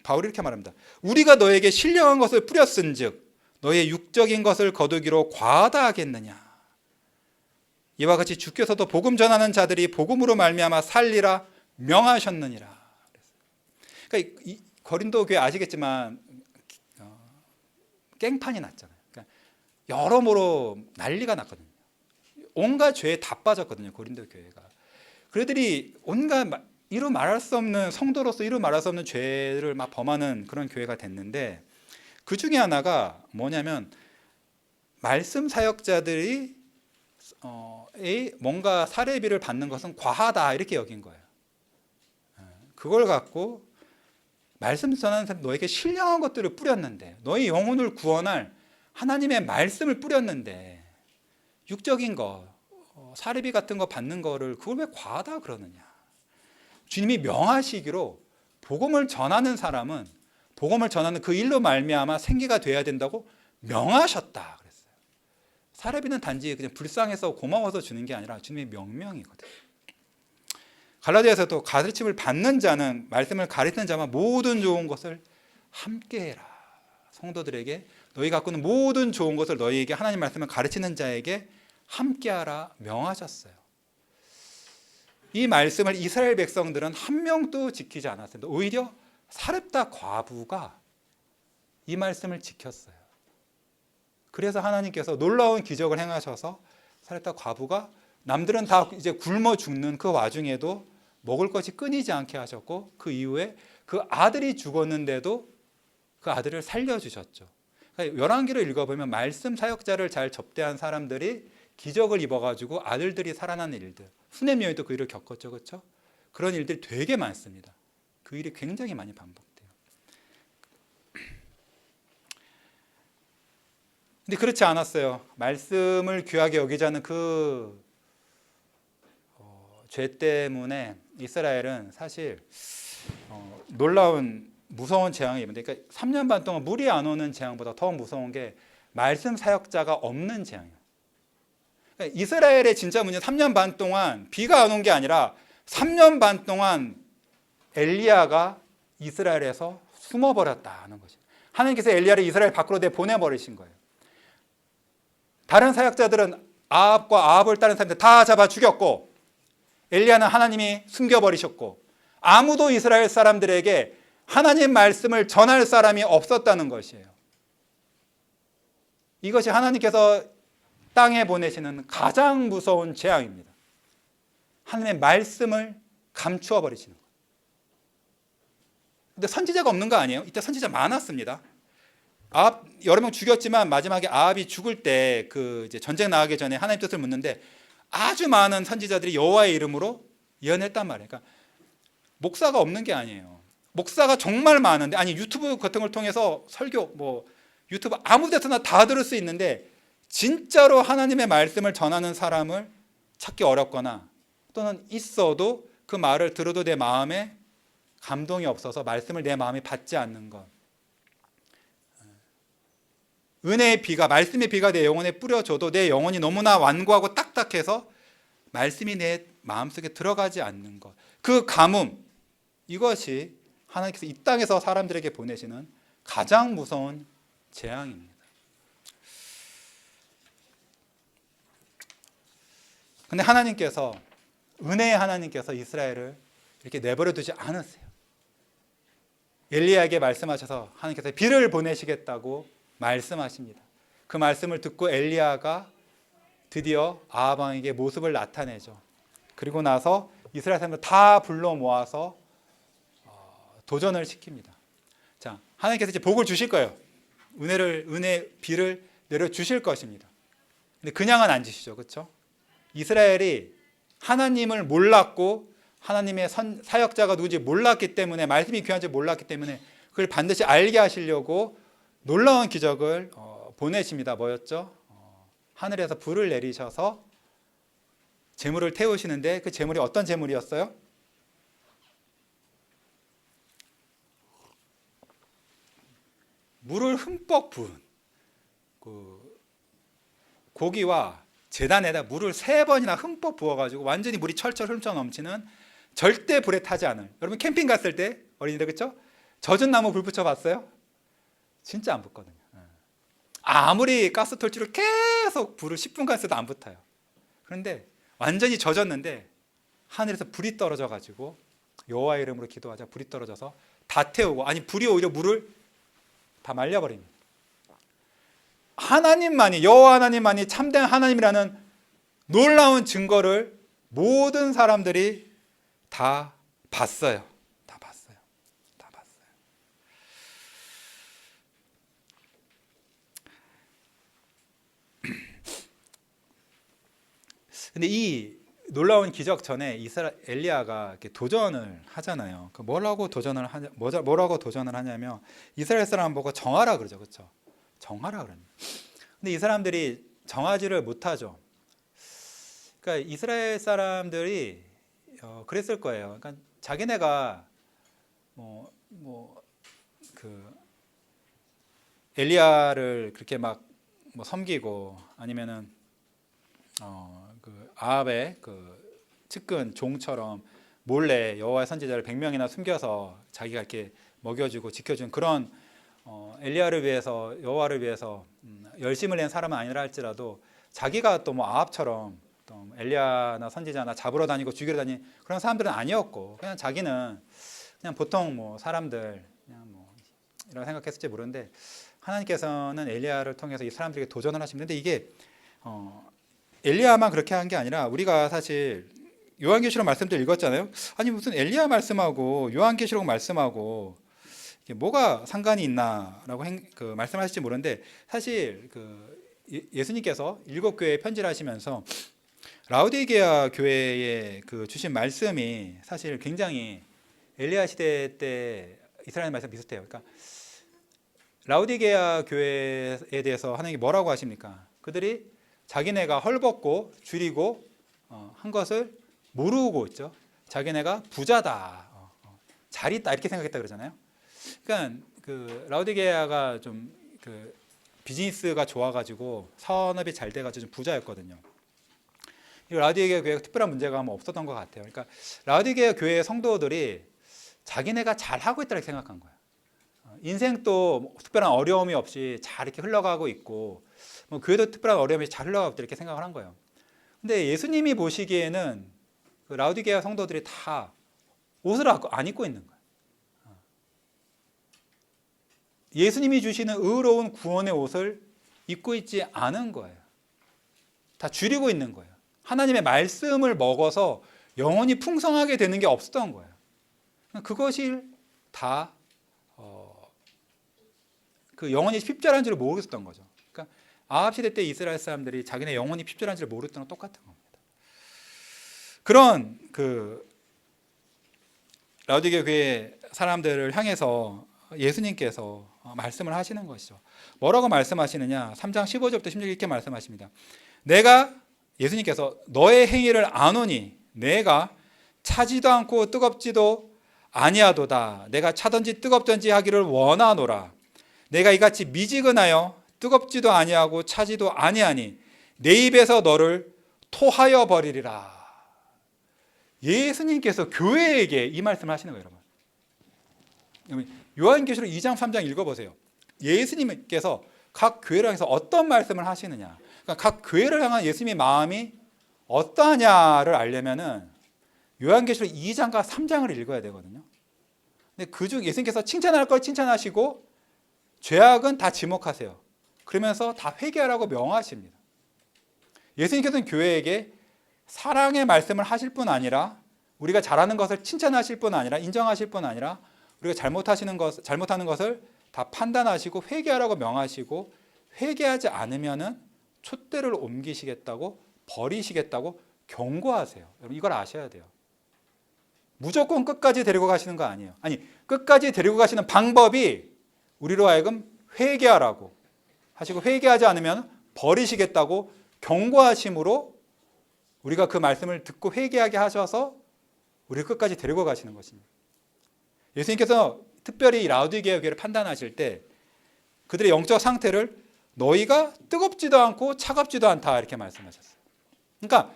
바울이 이렇게 말합니다. 우리가 너에게 신령한 것을 뿌렸은즉 너의 육적인 것을 거두기로 과하다 하겠느냐. 이와 같이 주께서도 복음 전하는 자들이 복음으로 말미암아 살리라 명하셨느니라. 그러니까 이 고린도 교회 아시겠지만 깽판이 났잖아요. 그러니까 여러모로 난리가 났거든요. 온갖 죄에 다 빠졌거든요. 고린도 교회가. 그들이 온갖 이루 말할 수 없는 성도로서 이루 말할 수 없는 죄를 막 범하는 그런 교회가 됐는데 그 중에 하나가 뭐냐면 말씀 사역자들이 뭔가 사례비를 받는 것은 과하다 이렇게 여긴 거예요. 그걸 갖고 말씀 전하는 사람 너에게 신령한 것들을 뿌렸는데 너희 영혼을 구원할 하나님의 말씀을 뿌렸는데 육적인 거 사례비 같은 거 받는 거를 그걸 왜 과하다 그러느냐. 주님이 명하시기로 복음을 전하는 사람은 복음을 전하는 그 일로 말미암아 생기가 돼야 된다고 명하셨다 그랬어요. 사례비는 단지 그냥 불쌍해서 고마워서 주는 게 아니라 주님의 명령이거든요. 갈라디아서도 가르침을 받는 자는 말씀을 가르치는 자만 모든 좋은 것을 함께해라. 성도들에게 너희 갖고 있는 모든 좋은 것을 너희에게 하나님 말씀을 가르치는 자에게 함께하라 명하셨어요. 이 말씀을 이스라엘 백성들은 한 명도 지키지 않았습니다. 오히려 사렙다 과부가 이 말씀을 지켰어요. 그래서 하나님께서 놀라운 기적을 행하셔서 사렙다 과부가 남들은 다 이제 굶어 죽는 그 와중에도 먹을 것이 끊이지 않게 하셨고 그 이후에 그 아들이 죽었는데도 그 아들을 살려주셨죠. 그러니까 열왕기를 읽어보면 말씀 사역자를 잘 접대한 사람들이 기적을 입어가지고 아들들이 살아나는 일들, 수넴 여인도 그 일을 겪었죠, 그렇죠? 그런 일들이 되게 많습니다. 그 일이 굉장히 많이 반복돼요. 근데 그렇지 않았어요. 말씀을 귀하게 여기지 않는 그 죄 때문에 이스라엘은 사실 놀라운 무서운 재앙이 입는데, 그러니까 3년 반 동안 물이 안 오는 재앙보다 더 무서운 게 말씀 사역자가 없는 재앙이에요. 그러니까 이스라엘의 진짜 문제는 3년 반 동안 비가 안 온 게 아니라 3년 반 동안 엘리야가 이스라엘에서 숨어버렸다는 거죠. 하나님께서 엘리야를 이스라엘 밖으로 내보내버리신 거예요. 다른 사역자들은 아합을 따른 사람들 다 잡아 죽였고, 엘리야는 하나님이 숨겨버리셨고, 아무도 이스라엘 사람들에게 하나님 말씀을 전할 사람이 없었다는 것이에요. 이것이 하나님께서 땅에 보내시는 가장 무서운 재앙입니다. 하나님의 말씀을 감추어 버리시는 거예요. 근데 선지자가 없는 거 아니에요? 이때 선지자 많았습니다. 아합 여러 명 죽였지만 마지막에 아합이 죽을 때 이제 전쟁 나가기 전에 하나님 뜻을 묻는데 아주 많은 선지자들이 여호와의 이름으로 예언했단 말이에요. 그러니까 목사가 없는 게 아니에요. 목사가 정말 많은데, 아니 유튜브 같은 걸 통해서 설교 유튜브 아무 데서나 다 들을 수 있는데 진짜로 하나님의 말씀을 전하는 사람을 찾기 어렵거나, 또는 있어도 그 말을 들어도 내 마음에 감동이 없어서 말씀을 내 마음에 받지 않는 것. 은혜의 비가, 말씀의 비가 내 영혼에 뿌려져도 내 영혼이 너무나 완고하고 딱딱해서 말씀이 내 마음속에 들어가지 않는 것. 그 가뭄, 이것이 하나님께서 이 땅에서 사람들에게 보내시는 가장 무서운 재앙입니다. 근데 하나님께서, 은혜의 하나님께서 이스라엘을 이렇게 내버려 두지 않으세요. 엘리야에게 말씀하셔서 하나님께서 비를 보내시겠다고 말씀하십니다. 그 말씀을 듣고 엘리야가 드디어 아합 왕에게 모습을 나타내죠. 그리고 나서 이스라엘 사람들 다 불러 모아서 도전을 시킵니다. 자, 하나님께서 이제 복을 주실 거예요. 은혜 비를 내려 주실 것입니다. 근데 그냥은 안 주시죠, 그렇죠? 이스라엘이 하나님을 몰랐고 하나님의 사역자가 누군지 몰랐기 때문에, 말씀이 귀한지 몰랐기 때문에 그걸 반드시 알게 하시려고 놀라운 기적을 보내십니다. 뭐였죠? 하늘에서 불을 내리셔서 재물을 태우시는데, 그 재물이 어떤 재물이었어요? 물을 흠뻑 부은 고기와 제단에다 물을 3번이나 흠뻑 부어가지고 완전히 물이 철철 훔쳐 넘치는, 절대 불에 타지 않을. 여러분 캠핑 갔을 때 어린이들 그렇죠? 젖은 나무 불 붙여 봤어요? 진짜 안 붙거든요. 아무리 가스torch로 계속 불을 10분간 써도 안 붙어요. 그런데 완전히 젖었는데 하늘에서 불이 떨어져 가지고 여호와의 이름으로 기도하자 불이 떨어져서 다 태우고, 아니 불이 오히려 물을 다 말려버립니다. 하나님만이, 여호와 하나님만이 참된 하나님이라는 놀라운 증거를 모든 사람들이 다 봤어요. 다 봤어요. 다 봤어요. 근데 이 놀라운 기적 전에 엘리야가 이렇게 도전을 하잖아요. 뭐라고 도전을 하냐면 이스라엘 사람 보고 정하라 그러죠, 그렇죠? 정하라 그럽니다. 근데 이 사람들이 정하지를 못하죠. 그러니까 이스라엘 사람들이 그랬을 거예요. 그러니까 자기네가 엘리야를 그렇게 막 섬기고, 아니면은 아합의 측근 종처럼 몰래 여호와의 선지자를 100명이나 숨겨서 자기가 이렇게 먹여주고 지켜준 그런 엘리야를 위해서, 여호와를 위해서 열심을 낸 사람은 아니라 할지라도 자기가 또 아합처럼 또 엘리야나 선지자나 잡으러 다니고 죽이러 다니는 그런 사람들은 아니었고, 그냥 자기는 그냥 보통 사람들 그냥 이런 생각했을지 모르는데, 하나님께서는 엘리야를 통해서 이 사람들에게 도전을 하시는데, 이게 엘리야만 그렇게 한 게 아니라, 우리가 사실 요한계시록 말씀도 읽었잖아요. 아니 무슨 엘리야 말씀하고 요한계시록 말씀하고 이게 뭐가 상관이 있나라고 말씀하실지 모르는데, 사실 예수님께서 7교회에 편지를 하시면서 라우디게아 교회에 주신 말씀이 사실 굉장히 엘리야 시대 때 이스라엘 말씀 비슷해요. 그러니까 라우디게아 교회에 대해서 하나님이 뭐라고 하십니까? 그들이 자기네가 헐벗고 줄이고 한 것을 모르고 있죠. 자기네가 부자다, 잘 있다 이렇게 생각했다 그러잖아요. 그러니까 라우디게아가 좀 비즈니스가 좋아가지고 사업이 잘 돼가지고 좀 부자였거든요. 라우디게아 교회가 특별한 문제가 없었던 것 같아요. 그러니까 라우디게아 교회 성도들이 자기네가 잘 하고 있다고 생각한 거예요. 인생도 특별한 어려움이 없이 잘 이렇게 흘러가고 있고, 교회도 특별한 어려움이 없이 잘 흘러가고 있다 이렇게 생각을 한 거예요. 근데 예수님이 보시기에는 그 라우디게아 성도들이 다 옷을 안 입고 있는 거예요. 예수님이 주시는 의로운 구원의 옷을 입고 있지 않은 거예요. 다 줄이고 있는 거예요. 하나님의 말씀을 먹어서 영혼이 풍성하게 되는 게 없었던 거예요. 그것이 다 그 영혼이 십절한 줄 모르겠었던 거죠. 그러니까 아합 시대 때 이스라엘 사람들이 자기네 영혼이 십절한 줄 모르던 건 똑같은 겁니다. 그런 그 라우디게아 교회 사람들을 향해서 예수님께서 말씀을 하시는 것이죠. 뭐라고 말씀하시느냐? 3장 15절부터 16절 이렇게 말씀하십니다. 내가 예수님께서 너의 행위를 아노니 내가 차지도 않고 뜨겁지도 아니하도다. 내가 차든지 뜨겁든지 하기를 원하노라. 내가 이같이 미지근하여 뜨겁지도 아니하고 차지도 아니하니 내 입에서 너를 토하여 버리리라. 예수님께서 교회에게 이 말씀을 하시는 거예요, 여러분. 요한계시록 2장 3장 읽어보세요. 예수님께서 각 교회를 향해서 어떤 말씀을 하시느냐, 그러니까 각 교회를 향한 예수님의 마음이 어떠하냐를 알려면은 요한계시록 2장과 3장을 읽어야 되거든요. 근데 그중 예수님께서 칭찬할 걸 칭찬하시고 죄악은 다 지목하세요. 그러면서 다 회개하라고 명하십니다. 예수님께서는 교회에게 사랑의 말씀을 하실 뿐 아니라 우리가 잘하는 것을 칭찬하실 뿐 아니라 인정하실 뿐 아니라 우리가 잘못하는 것을 다 판단하시고 회개하라고 명하시고 회개하지 않으면은 촛대를 옮기시겠다고 버리시겠다고 경고하세요. 여러분 이걸 아셔야 돼요. 무조건 끝까지 데리고 가시는 거 아니에요. 아니 끝까지 데리고 가시는 방법이 우리로 하여금 회개하라고 하시고 회개하지 않으면 버리시겠다고 경고하심으로 우리가 그 말씀을 듣고 회개하게 하셔서 우리를 끝까지 데리고 가시는 것입니다. 예수님께서 특별히 라우디게아 교회를 판단하실 때 그들의 영적 상태를 너희가 뜨겁지도 않고 차갑지도 않다 이렇게 말씀하셨어요. 그러니까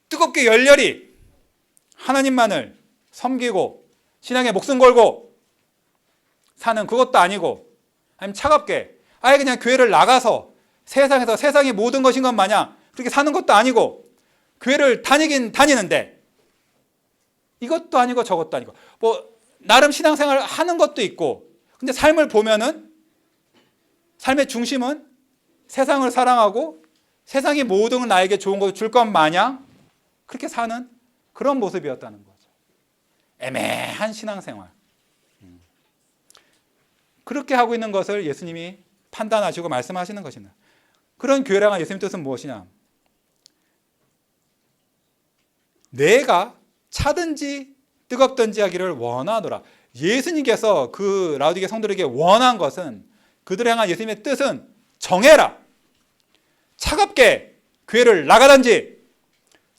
뜨겁게 열렬히 하나님만을 섬기고 신앙에 목숨 걸고 사는 그것도 아니고 아니면 차갑게 아예 그냥 교회를 나가서 세상에서 세상이 모든 것인 것 마냥 그렇게 사는 것도 아니고 교회를 다니긴 다니는데 이것도 아니고 저것도 아니고 뭐 나름 신앙생활을 하는 것도 있고 근데 삶을 보면은 삶의 중심은 세상을 사랑하고 세상이 모든 나에게 좋은 것을 줄 것 마냥 그렇게 사는 그런 모습이었다는 거죠. 애매한 신앙생활. 그렇게 하고 있는 것을 예수님이 판단하시고 말씀하시는 것입니다. 그런 교회랑은 예수님 뜻은 무엇이냐? 내가 차든지 뜨겁든지 하기를 원하노라. 예수님께서 그 라우디게아 성도들에게 원한 것은 그들을 향한 예수님의 뜻은 정해라. 차갑게 교회를 나가든지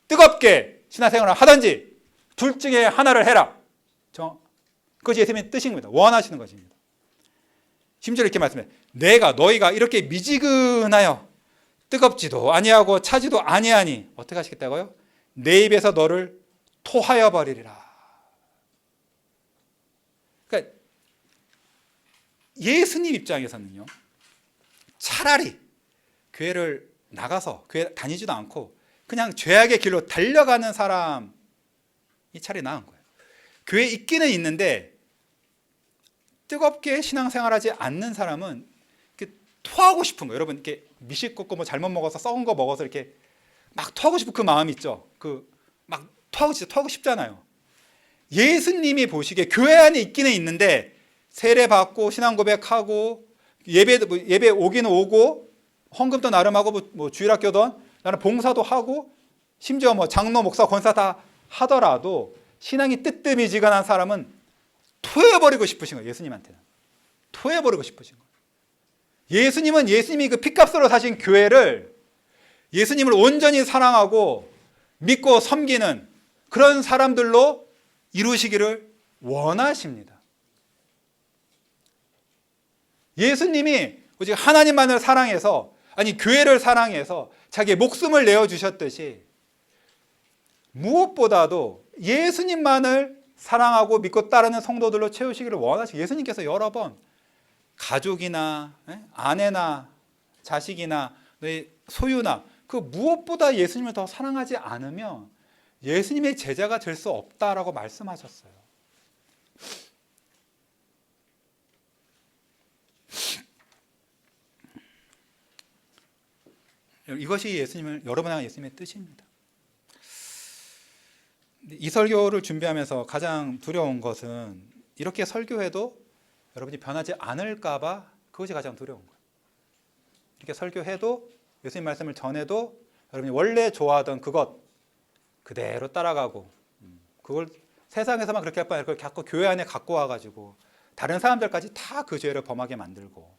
뜨겁게 신앙생활을 하든지 둘 중에 하나를 해라. 그것이 예수님의 뜻인 겁니다. 원하시는 것입니다. 심지어 이렇게 말씀해요. 너희가 이렇게 미지근하여 뜨겁지도 아니하고 차지도 아니하니 어떻게 하시겠다고요? 내 입에서 너를 토하여 버리리라. 그러니까 예수님 입장에서는요. 차라리 교회를 나가서 교회 다니지도 않고 그냥 죄악의 길로 달려가는 사람이 차라리 나은 거예요. 교회에 있기는 있는데 뜨겁게 신앙생활하지 않는 사람은 이렇게 토하고 싶은 거예요. 여러분 이렇게 미식겁고 뭐 잘못 먹어서 썩은 거 먹어서 이렇게 막 토하고 싶은 그 마음이 있죠. 막 토하고 싶잖아요. 예수님이 보시기에 교회 안에 있기는 있는데 세례 받고 신앙 고백하고 예배 오기는 오고 헌금도 나름하고 뭐 주일학교든 나는 봉사도 하고 심지어 뭐 장로 목사 권사 다 하더라도 신앙이 뜨뜻미지근한 사람은 토해버리고 싶으신 거예요. 예수님한테는 토해버리고 싶으신 거예요. 예수님이 그 피값으로 사신 교회를 예수님을 온전히 사랑하고 믿고 섬기는 그런 사람들로 이루시기를 원하십니다. 예수님이 오직 하나님만을 사랑해서, 아니 교회를 사랑해서 자기의 목숨을 내어주셨듯이 무엇보다도 예수님만을 사랑하고 믿고 따르는 성도들로 채우시기를 원하시고, 예수님께서 여러 번 가족이나 아내나 자식이나 너희 소유나 그 무엇보다 예수님을 더 사랑하지 않으면 예수님의 제자가 될 수 없다라고 말씀하셨어요. 이것이 여러분 향한 예수님의 뜻입니다. 이 설교를 준비하면서 가장 두려운 것은 이렇게 설교해도 여러분이 변하지 않을까 봐, 그것이 가장 두려운 거예요. 이렇게 설교해도, 예수님 말씀을 전해도 여러분이 원래 좋아하던 그것 그대로 따라가고, 그걸 세상에서만 그렇게 할 바에 그걸 자꾸 교회 안에 갖고 와가지고 다른 사람들까지 다 그 죄를 범하게 만들고,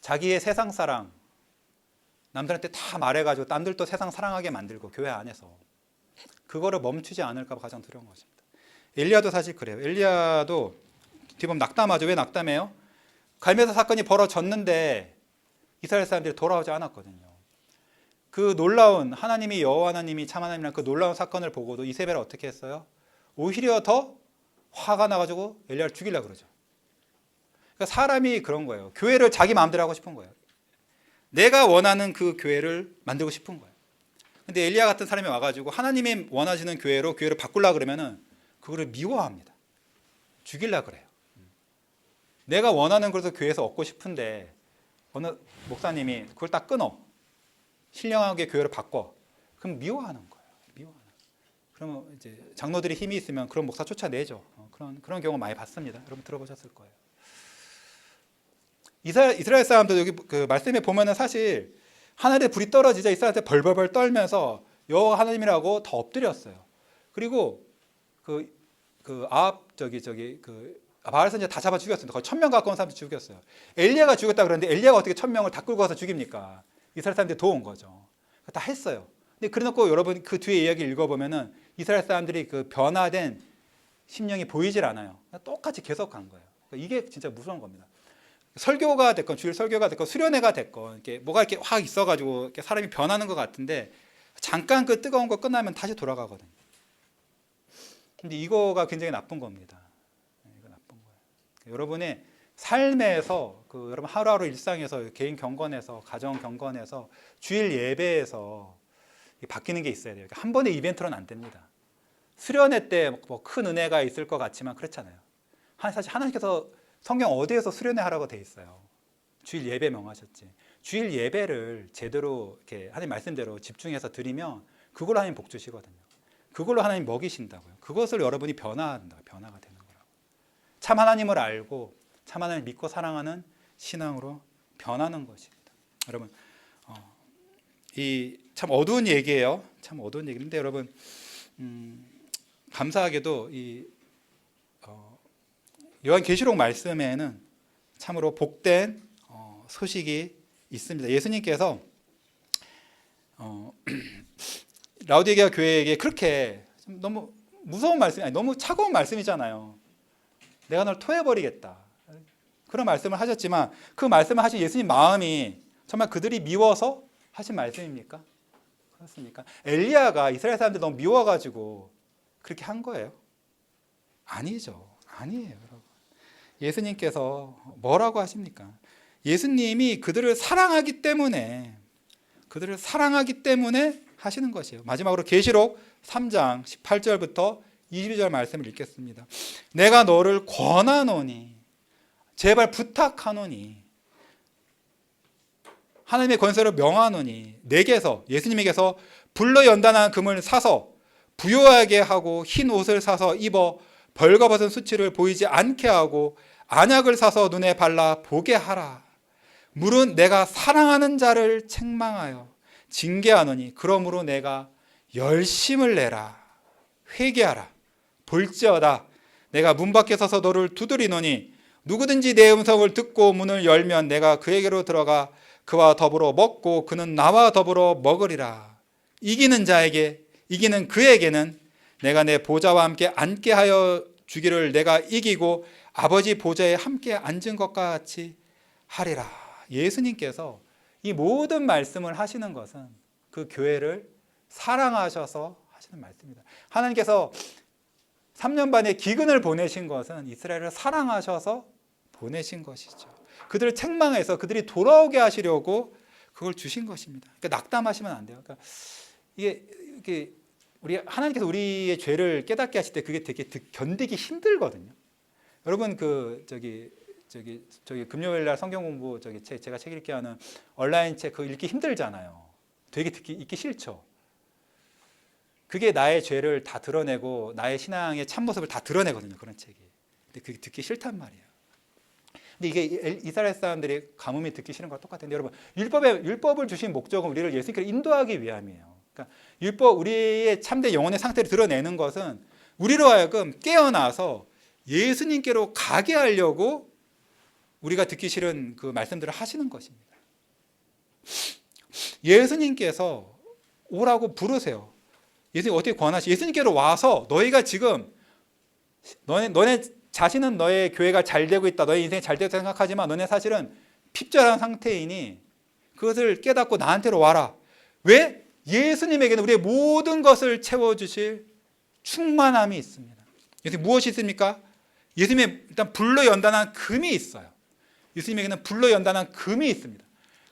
자기의 세상 사랑 남들한테 다 말해가지고 남들도 세상 사랑하게 만들고, 교회 안에서 그거를 멈추지 않을까 봐 가장 두려운 것입니다. 엘리야도 사실 그래요. 엘리야도 뒤보면 낙담하죠. 왜 낙담해요? 갈멜사 사건이 벌어졌는데 이스라엘 사람들이 돌아오지 않았거든요. 그 놀라운, 하나님이 여호와 하나님이 참 하나님이라는 그 놀라운 사건을 보고도 이세벨은 어떻게 했어요? 오히려 더 화가 나가지고 엘리야를 죽이려고 그러죠. 그러니까 사람이 그런 거예요. 교회를 자기 마음대로 하고 싶은 거예요. 내가 원하는 그 교회를 만들고 싶은 거예요. 근데 엘리야 같은 사람이 와가지고 하나님이 원하시는 교회를 바꾸려고 그러면은 그거를 미워합니다. 죽이려고 그래요. 내가 원하는 것을 교회에서 얻고 싶은데 어느 목사님이 그걸 딱 끊어, 신령하게 교회를 바꿔, 그럼 미워하는 거예요. 미워하는. 그러면 이제 장로들이 힘이 있으면 그런 목사 쫓아내죠. 그런 경우 많이 봤습니다. 여러분 들어보셨을 거예요. 이스라엘 사람들 여기 그 말씀에 보면은 사실 하늘에 불이 떨어지자 이스라엘한테 벌벌벌 떨면서 여호와 하나님이라고 더 엎드렸어요. 그리고 바알 선지자 다 잡아 죽였습니다. 거의 1000명 가까운 사람들 죽였어요. 엘리야가 죽였다 그러는데 엘리야가 어떻게 1000명을 다 끌고 가서 죽입니까? 이스라엘 사람들이 도운 거죠. 다 했어요. 근데 그래놓고 여러분 그 뒤에 이야기 읽어보면은 이스라엘 사람들이 그 변화된 심령이 보이질 않아요. 똑같이 계속 간 거예요. 이게 진짜 무서운 겁니다. 설교가 됐건 주일 설교가 됐건 수련회가 됐건 이렇게 뭐가 이렇게 확 있어가지고 이렇게 사람이 변하는 것 같은데 잠깐 그 뜨거운 거 끝나면 다시 돌아가거든요. 근데 이거가 굉장히 나쁜 겁니다. 이거 나쁜 거예요. 여러분의 삶에서 여러분 하루하루 일상에서 개인 경건에서 가정 경건에서 주일 예배에서 바뀌는 게 있어야 돼요. 한 번의 이벤트로는 안 됩니다. 수련회 때 뭐 큰 은혜가 있을 것 같지만 그렇잖아요. 사실 하나님께서 성경 어디에서 수련회 하라고 돼 있어요? 주일 예배 명하셨지. 주일 예배를 제대로 이렇게 하나님 말씀대로 집중해서 드리면 그걸로 하나님 복 주시거든요. 그걸로 하나님 먹이신다고요. 그것을 여러분이 변화가 되는 거라고. 참 하나님을 알고 참 하나님을 믿고 사랑하는 신앙으로 변하는 것입니다. 여러분, 이 참 어두운 얘기예요. 참 어두운 얘기인데 여러분, 감사하게도 이 요한계시록 말씀에는 참으로 복된 소식이 있습니다. 예수님께서 라우디게아 교회에게 그렇게 너무 무서운 말씀이 아니 너무 차가운 말씀이잖아요. 내가 널 토해버리겠다. 그런 말씀을 하셨지만 그 말씀을 하신 예수님 마음이 정말 그들이 미워서 하신 말씀입니까? 그렇습니까? 엘리야가 이스라엘 사람들 너무 미워가지고 그렇게 한 거예요? 아니죠. 아니에요, 여러분. 예수님께서 뭐라고 하십니까? 예수님이 그들을 사랑하기 때문에 하시는 것이에요. 마지막으로 계시록 3장 18절부터 22절 말씀을 읽겠습니다. 내가 너를 권하노니, 제발 부탁하노니, 하나님의 권세로 명하노니, 내게서, 예수님에게서 불로 연단한 금을 사서 부요하게 하고 흰 옷을 사서 입어 벌거벗은 수치를 보이지 않게 하고 안약을 사서 눈에 발라 보게 하라. 물은 내가 사랑하는 자를 책망하여 징계하노니 그러므로 내가 열심을 내라. 회개하라. 볼지어다 내가 문 밖에 서서 너를 두드리노니 누구든지 내 음성을 듣고 문을 열면 내가 그에게로 들어가 그와 더불어 먹고 그는 나와 더불어 먹으리라. 이기는 그에게는 내가 내 보좌와 함께 앉게 하여 주기를 내가 이기고 아버지 보좌에 함께 앉은 것과 같이 하리라. 예수님께서 이 모든 말씀을 하시는 것은 그 교회를 사랑하셔서 하시는 말씀입니다. 하나님께서 3년 반의 기근을 보내신 것은 이스라엘을 사랑하셔서 보내신 것이죠. 그들을 책망해서 그들이 돌아오게 하시려고 그걸 주신 것입니다. 그러니까 낙담하시면 안 돼요. 그러니까 이게 우리 하나님께서 우리의 죄를 깨닫게 하실 때 그게 되게 견디기 힘들거든요. 여러분 저기 금요일 날 성경 공부 제가 책 읽게 하는 온라인 책 그거 읽기 힘들잖아요. 되게 읽기 싫죠. 그게 나의 죄를 다 드러내고 나의 신앙의 참모습을 다 드러내거든요. 그런 책이. 근데 그게 듣기 싫단 말이에요. 근데 이게 이스라엘 사람들이 가뭄이 듣기 싫은 거와 똑같은데 여러분 율법을 주신 목적은 우리를 예수님께로 인도하기 위함이에요. 그러니까 율법 우리의 참된 영혼의 상태를 드러내는 것은 우리로 하여금 깨어나서 예수님께로 가게 하려고 우리가 듣기 싫은 그 말씀들을 하시는 것입니다. 예수님께서 오라고 부르세요. 예수님 어떻게 권하시? 예수님께로 와서 너희가 지금 너네 자신은 너의 교회가 잘 되고 있다, 너의 인생이 잘 되었다 생각하지만 너네 사실은 핍절한 상태이니 그것을 깨닫고 나한테로 와라. 왜? 예수님에게는 우리의 모든 것을 채워주실 충만함이 있습니다. 예수님 무엇이 있습니까? 예수님의 일단 불로 연단한 금이 있어요. 예수님에게는 불로 연단한 금이 있습니다.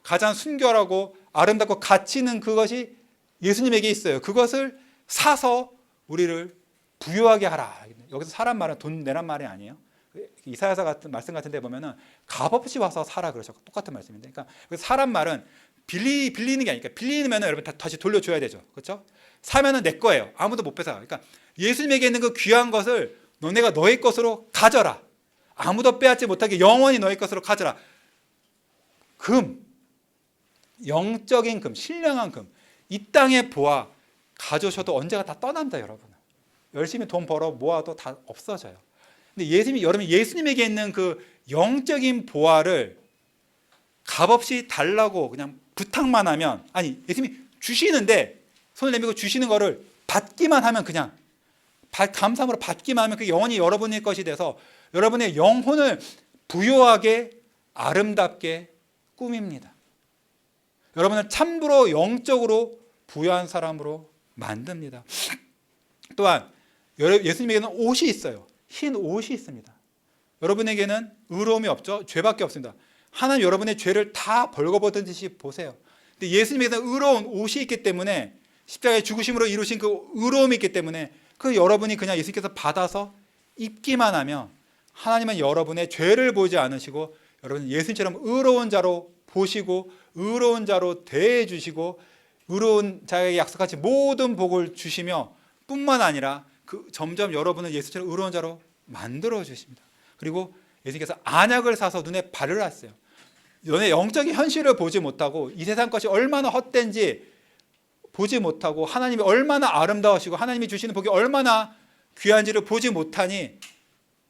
가장 순결하고 아름답고 가치 있는 그것이 예수님에게 있어요. 그것을 사서 우리를 부유하게 하라. 여기서 사란 말은 돈 내란 말이 아니에요. 이사야서 같은 말씀 같은 데 보면은 값없이 와서 사라 그러셨고 똑같은 말씀인데, 그러니까 사란 말은 빌리는 게 아니니까 빌리면 여러분 다시 돌려줘야 되죠, 그렇죠? 사면은 내 거예요. 아무도 못 뺏어. 그러니까 예수님에게 있는 그 귀한 것을 너네가 너의 것으로 가져라. 아무도 빼앗지 못하게 영원히 너의 것으로 가져라. 금, 영적인 금, 신령한 금, 이 땅에 보아 가져오셔도 언제가 다 떠납니다, 여러분. 열심히 돈 벌어 모아도 다 없어져요. 근데 여러분 예수님에게 있는 그 영적인 보화를 값없이 달라고 그냥 부탁만 하면, 아니 예수님이 주시는데 손을 내밀고 주시는 거를 받기만 하면, 그냥 감사함으로 받기만 하면 그게 영원히 여러분의 것이 돼서 여러분의 영혼을 부요하게 아름답게 꾸밉니다. 여러분을 참으로 영적으로 부유한 사람으로 만듭니다. 또한 예수님에게는 옷이 있어요. 흰 옷이 있습니다. 여러분에게는 의로움이 없죠. 죄밖에 없습니다. 하나님 여러분의 죄를 다 벌거벗은 듯이 보세요. 근데 예수님에게는 의로운 옷이 있기 때문에, 십자가의 죽으심으로 이루신 그 의로움이 있기 때문에 그 여러분이 그냥 예수님께서 받아서 입기만 하면 하나님은 여러분의 죄를 보지 않으시고 여러분 예수님처럼 의로운 자로 보시고 의로운 자로 대해 주시고 의로운 자에게 약속하신 모든 복을 주시며 뿐만 아니라 점점 여러분을 예수처럼 의로운 자로 만들어 주십니다. 그리고 예수님께서 안약을 사서 눈에 바르셨어요. 너네 영적인 현실을 보지 못하고 이 세상 것이 얼마나 헛된지 보지 못하고 하나님이 얼마나 아름다우시고 하나님이 주시는 복이 얼마나 귀한지를 보지 못하니,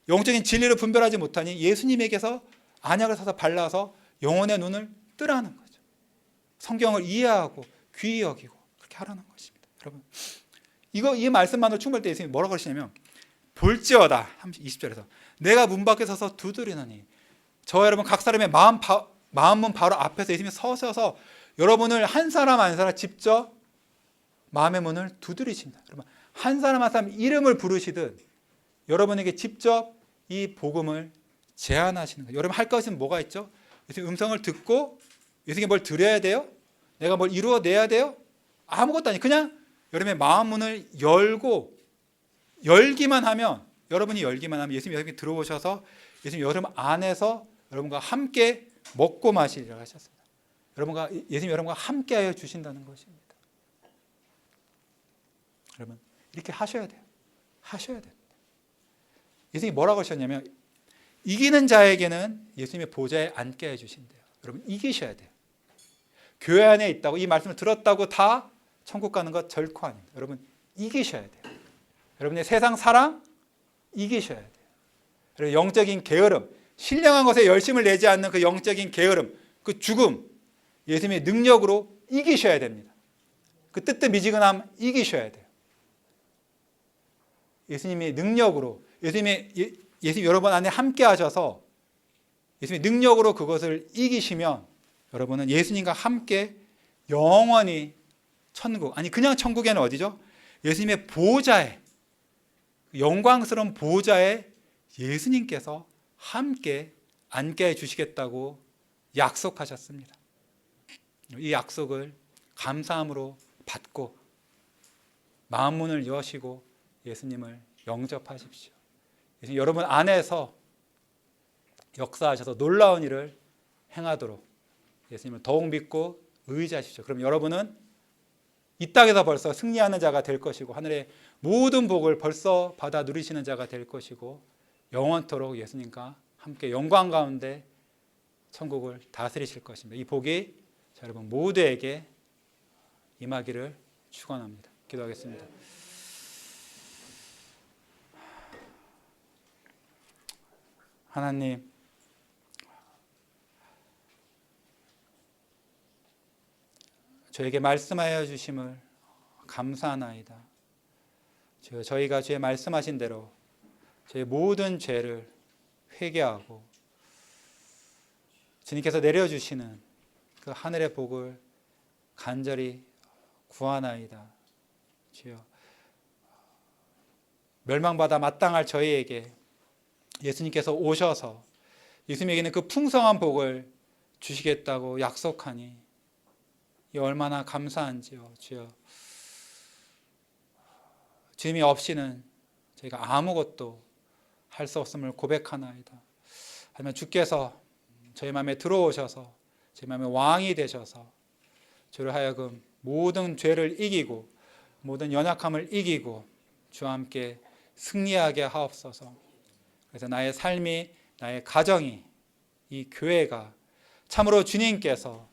영적인 진리를 분별하지 못하니 예수님에게서 안약을 사서 발라서 영혼의 눈을 뜨라는 거죠. 성경을 이해하고 귀히 여기고 그렇게 하라는 것입니다. 여러분, 이 말씀만으로 충분할 때 예수님이 뭐라고 그러시냐면, 볼지어다 20절에서 내가 문 밖에 서서 두드리노니, 저와 여러분 각 사람의 마음문 바로 앞에서 예수님이 서셔서 여러분을 한 사람 한 사람 직접 마음의 문을 두드리십니다. 여러분 한 사람 한 사람 이름을 부르시듯 여러분에게 직접 이 복음을 제안하시는 거예요. 여러분 할 것은 뭐가 있죠? 예수님 음성을 듣고 예수님께 뭘 드려야 돼요? 내가 뭘 이루어내야 돼요? 아무것도 아니에요. 그냥 여러분의 마음 문을 열기만 하면, 여러분이 열기만 하면 예수님이 여러분이 들어오셔서 예수님 여러분 안에서 여러분과 함께 먹고 마시리라 하셨습니다. 예수님 여러분과 함께하여 주신다는 것입니다. 여러분 이렇게 하셔야 돼요. 하셔야 됩니다. 예수님이 뭐라고 하셨냐면, 이기는 자에게는 예수님의 보좌에 앉게 해주신대요. 여러분 이기셔야 돼요. 교회 안에 있다고 이 말씀을 들었다고 다 천국 가는 것 결코 아닙니다. 여러분 이기셔야 돼요. 여러분의 세상 사랑 이기셔야 돼요. 그리고 영적인 게으름, 신령한 것에 열심을 내지 않는 그 영적인 게으름, 그 죽음, 예수님의 능력으로 이기셔야 됩니다. 그 뜨뜻미지근함 이기셔야 돼요. 예수님의 능력으로, 예수님 여러분 안에 함께 하셔서 예수님의 능력으로 그것을 이기시면 여러분은 예수님과 함께 영원히 천국, 아니 그냥 천국에는 어디죠? 예수님의 보좌에, 영광스러운 보좌에 예수님께서 함께 앉게 해주시겠다고 약속하셨습니다. 이 약속을 감사함으로 받고 마음 문을 여시고 예수님을 영접하십시오. 예수님 여러분 안에서 역사하셔서 놀라운 일을 행하도록 예수님을 더욱 믿고 의지하십시오. 그럼 여러분은 이 땅에서 벌써 승리하는 자가 될 것이고 하늘의 모든 복을 벌써 받아 누리시는 자가 될 것이고 영원토록 예수님과 함께 영광 가운데 천국을 다스리실 것입니다. 이 복이 여러분 모두에게 임하기를 축원합니다. 기도하겠습니다. 하나님, 저에게 말씀하여 주심을 감사하나이다. 저희가 주의 말씀하신 대로 저희 모든 죄를 회개하고 주님께서 내려주시는 그 하늘의 복을 간절히 구하나이다. 주여, 멸망받아 마땅할 저희에게 예수님께서 오셔서 예수님에게는 그 풍성한 복을 주시겠다고 약속하니 이 얼마나 감사한지요. 주여, 주님이 없이는 저희가 아무것도 할 수 없음을 고백하나이다. 하지만 주께서 저희 마음에 들어오셔서 저희 마음의 왕이 되셔서 저를 하여금 모든 죄를 이기고 모든 연약함을 이기고 주와 함께 승리하게 하옵소서. 그래서 나의 삶이, 나의 가정이, 이 교회가 참으로 주님께서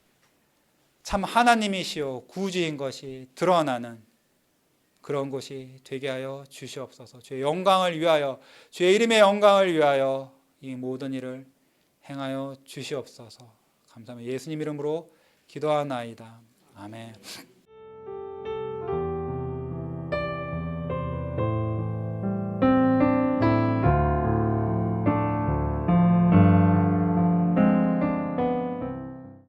참 하나님이시오 구주인 것이 드러나는 그런 곳이 되게 하여 주시옵소서. 주의 영광을 위하여, 주의 이름의 영광을 위하여 이 모든 일을 행하여 주시옵소서. 감사합니다. 예수님 이름으로 기도하나이다. 아멘.